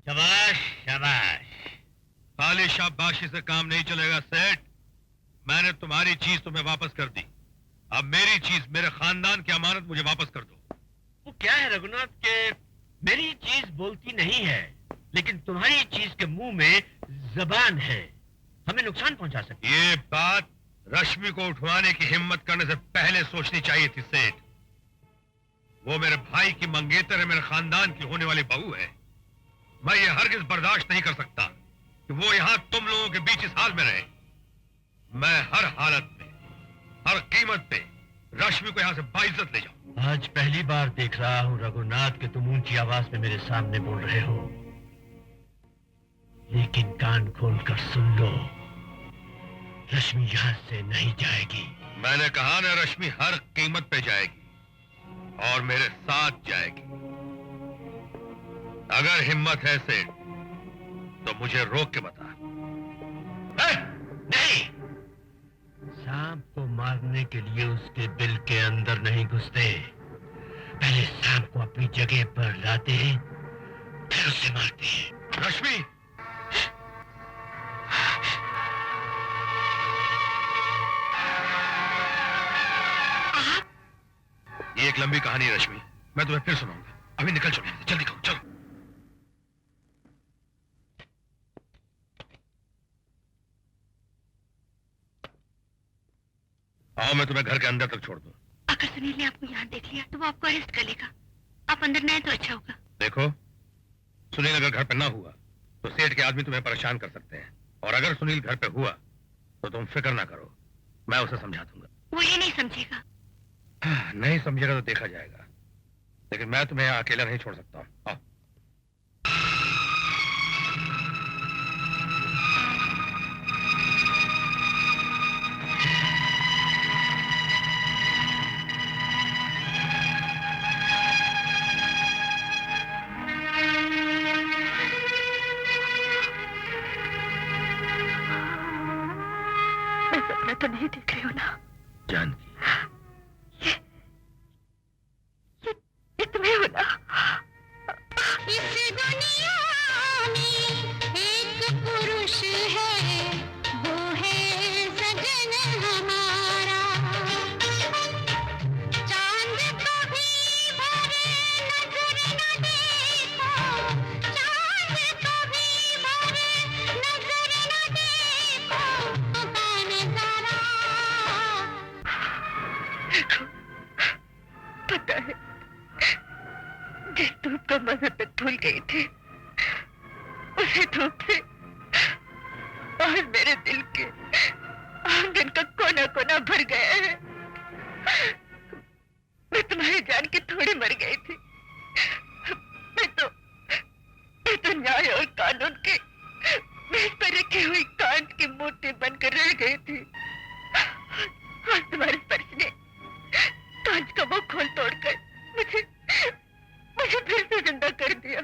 शाबाश शाबाश। खाली शाबाशी से काम नहीं चलेगा सेठ। मैंने तुम्हारी चीज तुम्हें वापस कर दी, अब मेरी चीज, मेरे खानदान की अमानत मुझे वापस कर दो। वो क्या है रघुनाथ के मेरी चीज बोलती नहीं है, लेकिन तुम्हारी चीज के मुंह में जबान है, हमें नुकसान पहुंचा सकती है। ये बात रश्मि को उठवाने की हिम्मत करने से पहले सोचनी चाहिए थी सेठ। वो मेरे भाई की मंगेतर है, मेरे खानदान की होने वाली बहू है। मैं ये हरगिज बर्दाश्त नहीं कर सकता कि वो यहाँ तुम लोगों के बीच इस हाल में रहे। मैं हर हालत में, हर कीमत पे रश्मि को यहाँ से बाइज्जत ले जाऊं। आज पहली बार देख रहा हूँ रघुनाथ कि तुम ऊंची आवाज में मेरे सामने बोल रहे हो, लेकिन कान खोल कर सुन लो, रश्मि यहाँ से नहीं जाएगी। मैंने कहा ना, रश्मि हर कीमत पे जाएगी और मेरे साथ जाएगी। अगर हिम्मत है सेठ तो मुझे रोक के बता। नहीं, सांप को मारने के लिए उसके बिल के अंदर नहीं घुसते, पहले सांप को अपनी जगह पर लाते हैं, फिर उसे मारते हैं। रश्मि, ये एक लंबी कहानी है रश्मि, मैं तुम्हें फिर सुनाऊंगा। अभी निकल चलो, जल्दी करो, चलो। आओ, मैं तुम्हें घर के अंदर तक छोड़ दूं। अगर सुनील ने आपको यहाँ देख लिया तो वो आपको अरेस्ट कर लेगा। आप अंदर न आए तो अच्छा होगा। देखो, सुनील अगर घर पे ना हुआ तो सेठ के आदमी तुम्हें परेशान कर सकते हैं, और अगर सुनील घर पे हुआ तो तुम फिक्र ना करो, मैं उसे समझा दूंगा। वो ये नहीं समझेगा। नहीं समझेगा तो देखा जाएगा, लेकिन मैं तुम्हें यहाँ अकेला नहीं छोड़ सकता। आओ। मैं सपना तो नहीं देख रही हूँ ना? जानकी, ये तुम्हें हो ना? इस दुनिया में एक पुरुष है, वो है सजन हमारा। चांद कभी भरे नजर न देखो, चांद कभी भरे नजर न देखो, नजारा। पता है, जिस धूप का मजहब भूल गई थी, उसी धूप से और मेरे दिल के आंगन का कोना कोना भर गया है। मैं तुम्हारी जान की थोड़ी मर गई थी। मैं तो न्याय और कानून के मेज पर रखी हुई कांच की मूर्ति बनकर रह गई थी। आज तुम्हारे स्पर्श ने कांच का वो खोल तोड़कर मुझे फिर से जिंदा कर दिया।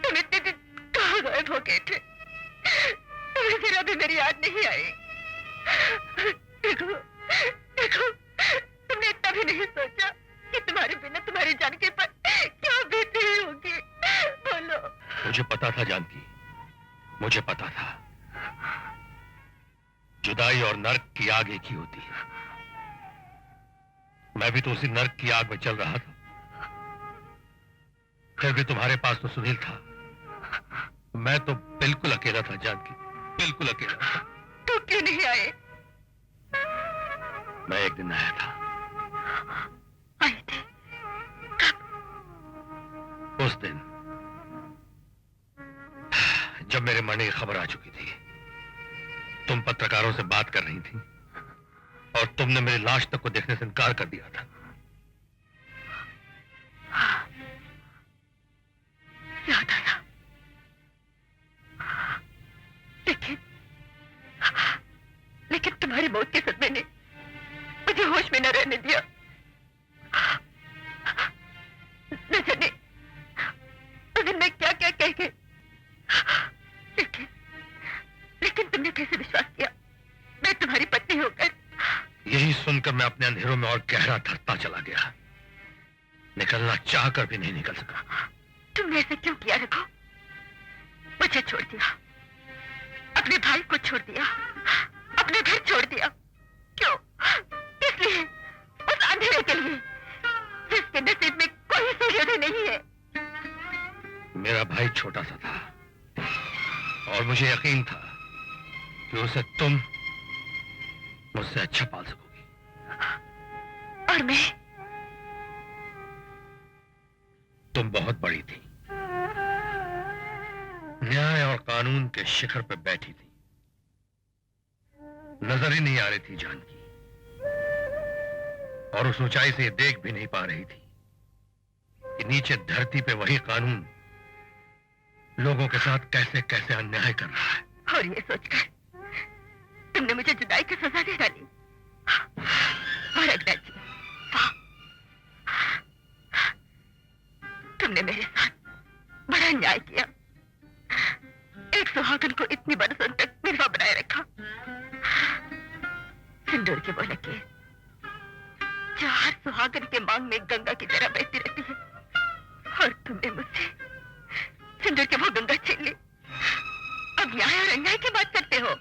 तुम इतने दिन कहाँ गायब हो गए थे? तुम्हें फिर अभी मेरी याद नहीं आई? देखो, तुमने इतना भी नहीं सोचा कि तुम्हारे बिना तुम्हारी जानकी पर क्या बीत रही होगी? बोलो। मुझे पता था जानकी, मुझे पता था। जुदाई और नर्क की आग एक ही होती है। मैं भी तो उसी नर्क की आग में चल रहा था, फिर भी तुम्हारे पास तो सुनील था। मैं तो बिल्कुल अकेला था जानकी, बिल्कुल अकेला था। तो क्यों नहीं आए? मैं एक दिन आया था। आए थे? उस दिन जब मेरे मरने की खबर आ चुकी थी, तुम पत्रकारों से बात कर रही थी और तुमने मेरी लाश तक को देखने से इनकार कर दिया था। याद आया, लेकिन तुम्हारी मौत के सदमे ने मुझे होश में न रहने दिया। न जाने उस दिन मैं क्या क्या कह गई, लेकिन तुमने कैसे विश्वास किया मैं तुम्हारी पत्नी होकर? यही सुनकर मैं अपने अंधेरों में और गहरा धरता चला गया। निकलना चाहकर भी नहीं निकल सका। तुमने ऐसे क्यों किया रघु? मुझे छोड़ दिया, अपने भाई को छोड़ दिया, अपने घर छोड़ दिया। क्यों? इसलिए, उस अंधेरे के लिए जिसके नसीब में कोई सूर्योदय नहीं है। मेरा भाई छोटा सा था और मुझे यकीन था कि उसे तुम मुझसे अच्छा पाल सकोगी। और मैं? तुम बहुत बड़ी थी, न्याय और कानून के शिखर पर बैठी थी। नजर ही नहीं आ रही थी जानकी, और उस ऊंचाई से देख भी नहीं पा रही थी कि नीचे धरती पे वही कानून लोगों के साथ कैसे कैसे अन्याय कर रहा है। और ये सोचकर तुमने मुझे जुदाई की सजा दे डाली। और अग्रज जी, वाह, तुमने मेरे साथ बड़ा अन्याय किया। एक सुहागन को इतनी बरसों तक निर्वा बनाए रखा। सिंदूर के वो लकीर जो हर सुहागन के मांग में गंगा की तरह बहती रहती है, और तुमने मुझसे सिंदूर के वो गंगा छीन ली। अब न्याय और अन्याय की बात करते हो।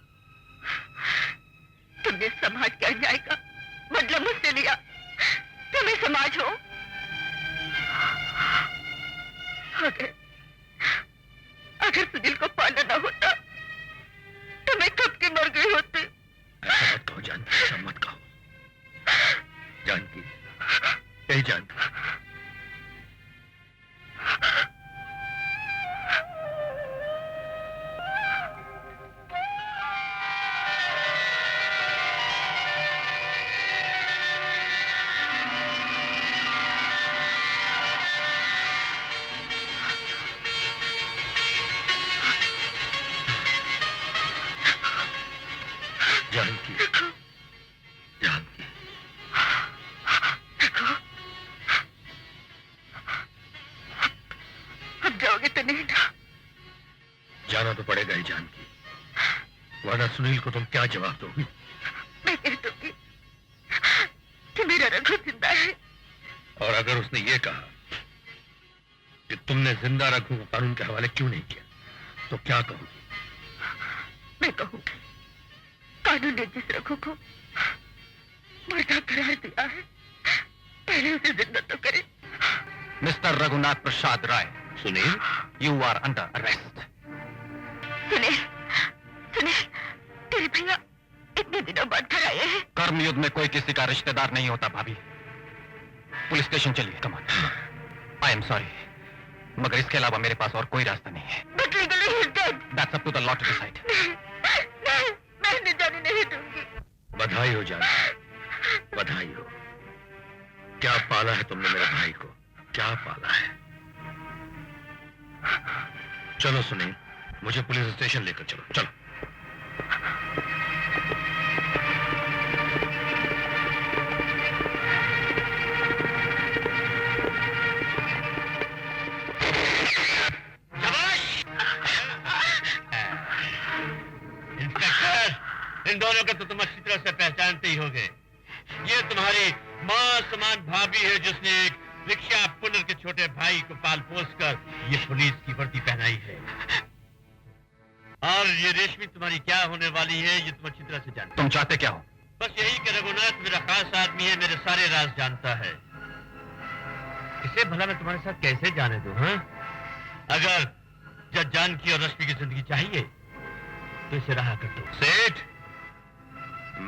तुमने समाज के अन्याय का बदला मुझसे लिया। तुम्हें समाज हो। अगर सुनील को पाला ना होता तो मैं कब की मर गई होती। ऐसा मत कहो जानकी, ऐसा मत कहो जानकी, यही जानकी। जानकी, जानकी, अब जाओगे तो नहीं ना? जाना तो पड़ेगा ही जानकी, वरना सुनील को तुम क्या जवाब दोगी? मैं कह दूंगी कि मेरा रघु जिंदा है। और अगर उसने ये कहा कि तुमने जिंदा रघु को कानून के हवाले क्यों नहीं किया, तो क्या कहोगी? मैं कहूंगी कानून ने जिस रघु को मुर्दा करार दिया है, पहले उसे जिंदा तो करे। Mister Raghunath Prasad Rai, Sunil, you are under arrest. Sunil, Sunil, तेरे भैया इतने दिनों बाद घर आए हैं। कर्मयुद्ध में कोई किसी का रिश्तेदार नहीं होता भाभी। पुलिस स्टेशन चलिए, come on. I am sorry, मगर इसके अलावा मेरे पास और कोई रास्ता नहीं है। But legally he is dead. That's up to the law to decide. नहीं, मैं इन्हें जाने नहीं दूंगी। बधाई हो जानकी, बधाई हो। क्या पाला है तुमने मेरे भाई को, क्या पाला है। चलो सुनील, मुझे पुलिस स्टेशन लेकर चलो, चलो। इंस्पेक्टर, इन दोनों को तो तुम अच्छी तरह से पहचानते ही होगे। ये तुम्हारी मां समान भाभी है जिसने एक रिक्शा पुनर के छोटे भाई को पाल पोस कर ये पुलिस की वर्दी पहनाई है। और ये रेशमी तुम्हारी क्या होने वाली है ये तुम अच्छी तरह से जानते हो। तुम चाहते क्या हो? बस यही कि रघुनाथ मेरा खास आदमी है, मेरे सारे राज जानता है। इसे भला मैं तुम्हारे साथ कैसे जाने दूं? हाँ, अगर जज जानकी और रश्मि की जिंदगी चाहिए तो इसे रहा कर दो। सेठ,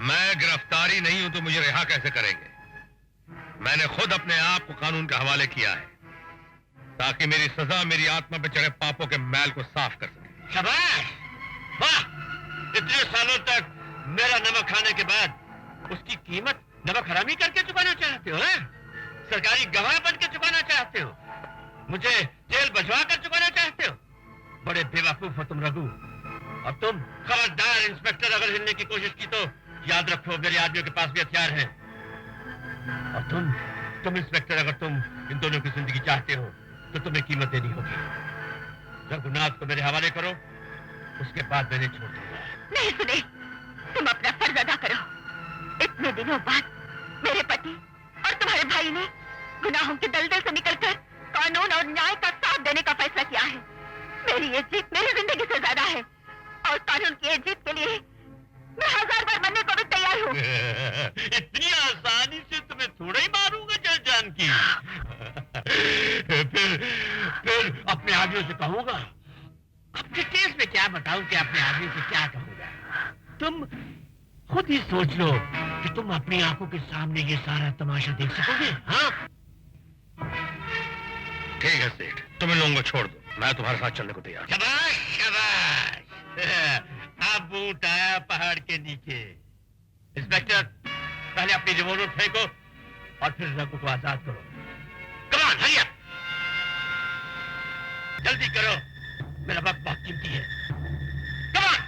मैं गिरफ्तारी नहीं हूं तो मुझे रिहा कैसे करेंगे? मैंने खुद अपने आप को कानून के हवाले किया है ताकि मेरी सजा मेरी आत्मा पे चढ़े पापों के मैल को साफ कर सके। शाबाश, वाह! इतने सालों तक मेरा नमक खाने के बाद उसकी कीमत नमक हरामी करके चुकाना चाहते हो, हैं? सरकारी गवाह बन के चुकाना चाहते हो, मुझे जेल भिजवा कर चुकाना चाहते हो। बड़े बेवकूफ हो तुम रघु। और तुम खबरदार, इंस्पेक्टर अगर हिलने की कोशिश की तो याद रखो मेरे आदमियों के पास भी हथियार हैं। और तुम इंस्पेक्टर, अगर तुम इन दोनों की जिंदगी चाहते हो तो तुम्हें कीमत देनी होगी। रघुनाथ को मेरे हवाले करो, उसके बाद मैंने छोड़ दूंगा। नहीं सुनील, तुम अपना फर्ज अदा करो। इतने दिनों बाद मेरे पति और तुम्हारे भाई ने गुनाहों के दलदल से निकलकर कानून और न्याय का साथ देने का फैसला किया है। मेरी ये जीत मेरी जिंदगी से ज्यादा है, और कानून की ये जीत के लिए मैं 1000 बार मरने को भी तैयार हूँ। इतनी आसानी से तुम्हें थोड़ा ही मारूंगा जज जानकी। फिर अपने आदमियों से कहूंगा, अपने केस में क्या बताऊं कि अपने आदमी से क्या कहूंगा। तुम खुद ही सोच लो कि तुम अपनी आंखों के सामने ये सारा तमाशा देख सकोगे। हाँ, ठीक है सेठ, तुम इन लोगों को छोड़ दो, मैं तुम्हारे साथ चलने को तैयार हूं। शाबाश शाबाश। अब ऊंट आया पहाड़ के नीचे। इंस्पेक्टर, पहले अपनी रिवॉल्वर फेंको और फिर रघु को आजाद करो। कम ऑन, हरी अप, जल्दी करो, मेरा वक्त बहुत कीमती है। Come on.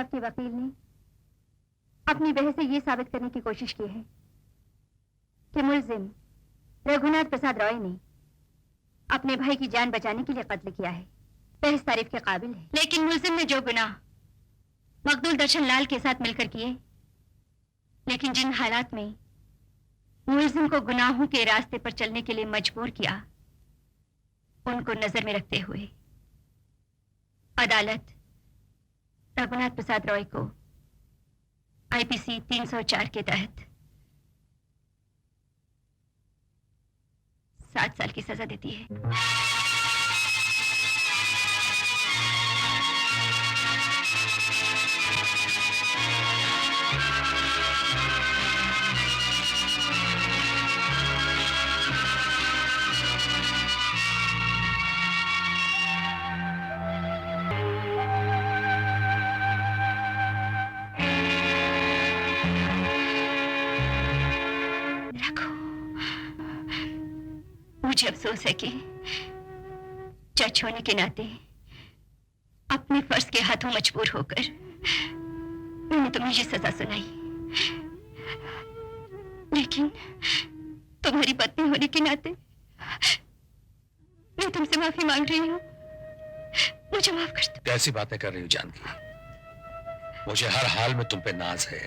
आपके वकील ने अपनी बहस से ये साबित करने की कोशिश की है कि मुलजिम रघुनाथ प्रसाद रॉय ने अपने भाई की जान बचाने के लिए कत्ल किया है। बहस तारीफ के काबिल है। लेकिन मुलजिम ने जो गुनाह मकदूल दर्शन लाल के साथ मिलकर किए, लेकिन जिन हालात में मुलजिम को गुनाहों के रास्ते पर चलने के लिए मजबूर किया, उनको नजर में रखते हुए अदालत रघुनाथ प्रसाद रॉय को आईपीसी 304 के तहत 7 साल की सजा देती है। मुझे अफसोस है कि जज होने के नाते अपने फर्ज के हाथों मजबूर होकर मैंने तुम्हें ये सजा सुनाई, लेकिन तुम्हारी पत्नी होने के नाते मैं तुमसे माफी मांग रही हूँ। मुझे माफ कर दो। कैसी बातें कर रही हो जानकी? मुझे हर हाल में तुम पे नाज है।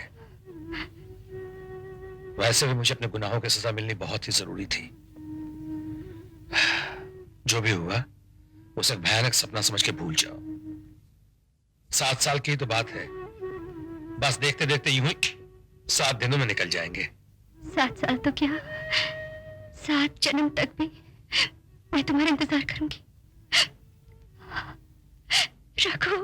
वैसे भी मुझे अपने गुनाहों की सजा मिलनी बहुत ही जरूरी थी। जो भी हुआ उसे एक भयानक सपना समझ के भूल जाओ। 7 साल की तो बात है, बस देखते देखते यूं ही 7 दिनों में निकल जाएंगे। 7 साल तो क्या, 7 जन्म तक भी मैं तुम्हारा इंतजार करूंगी। रघु।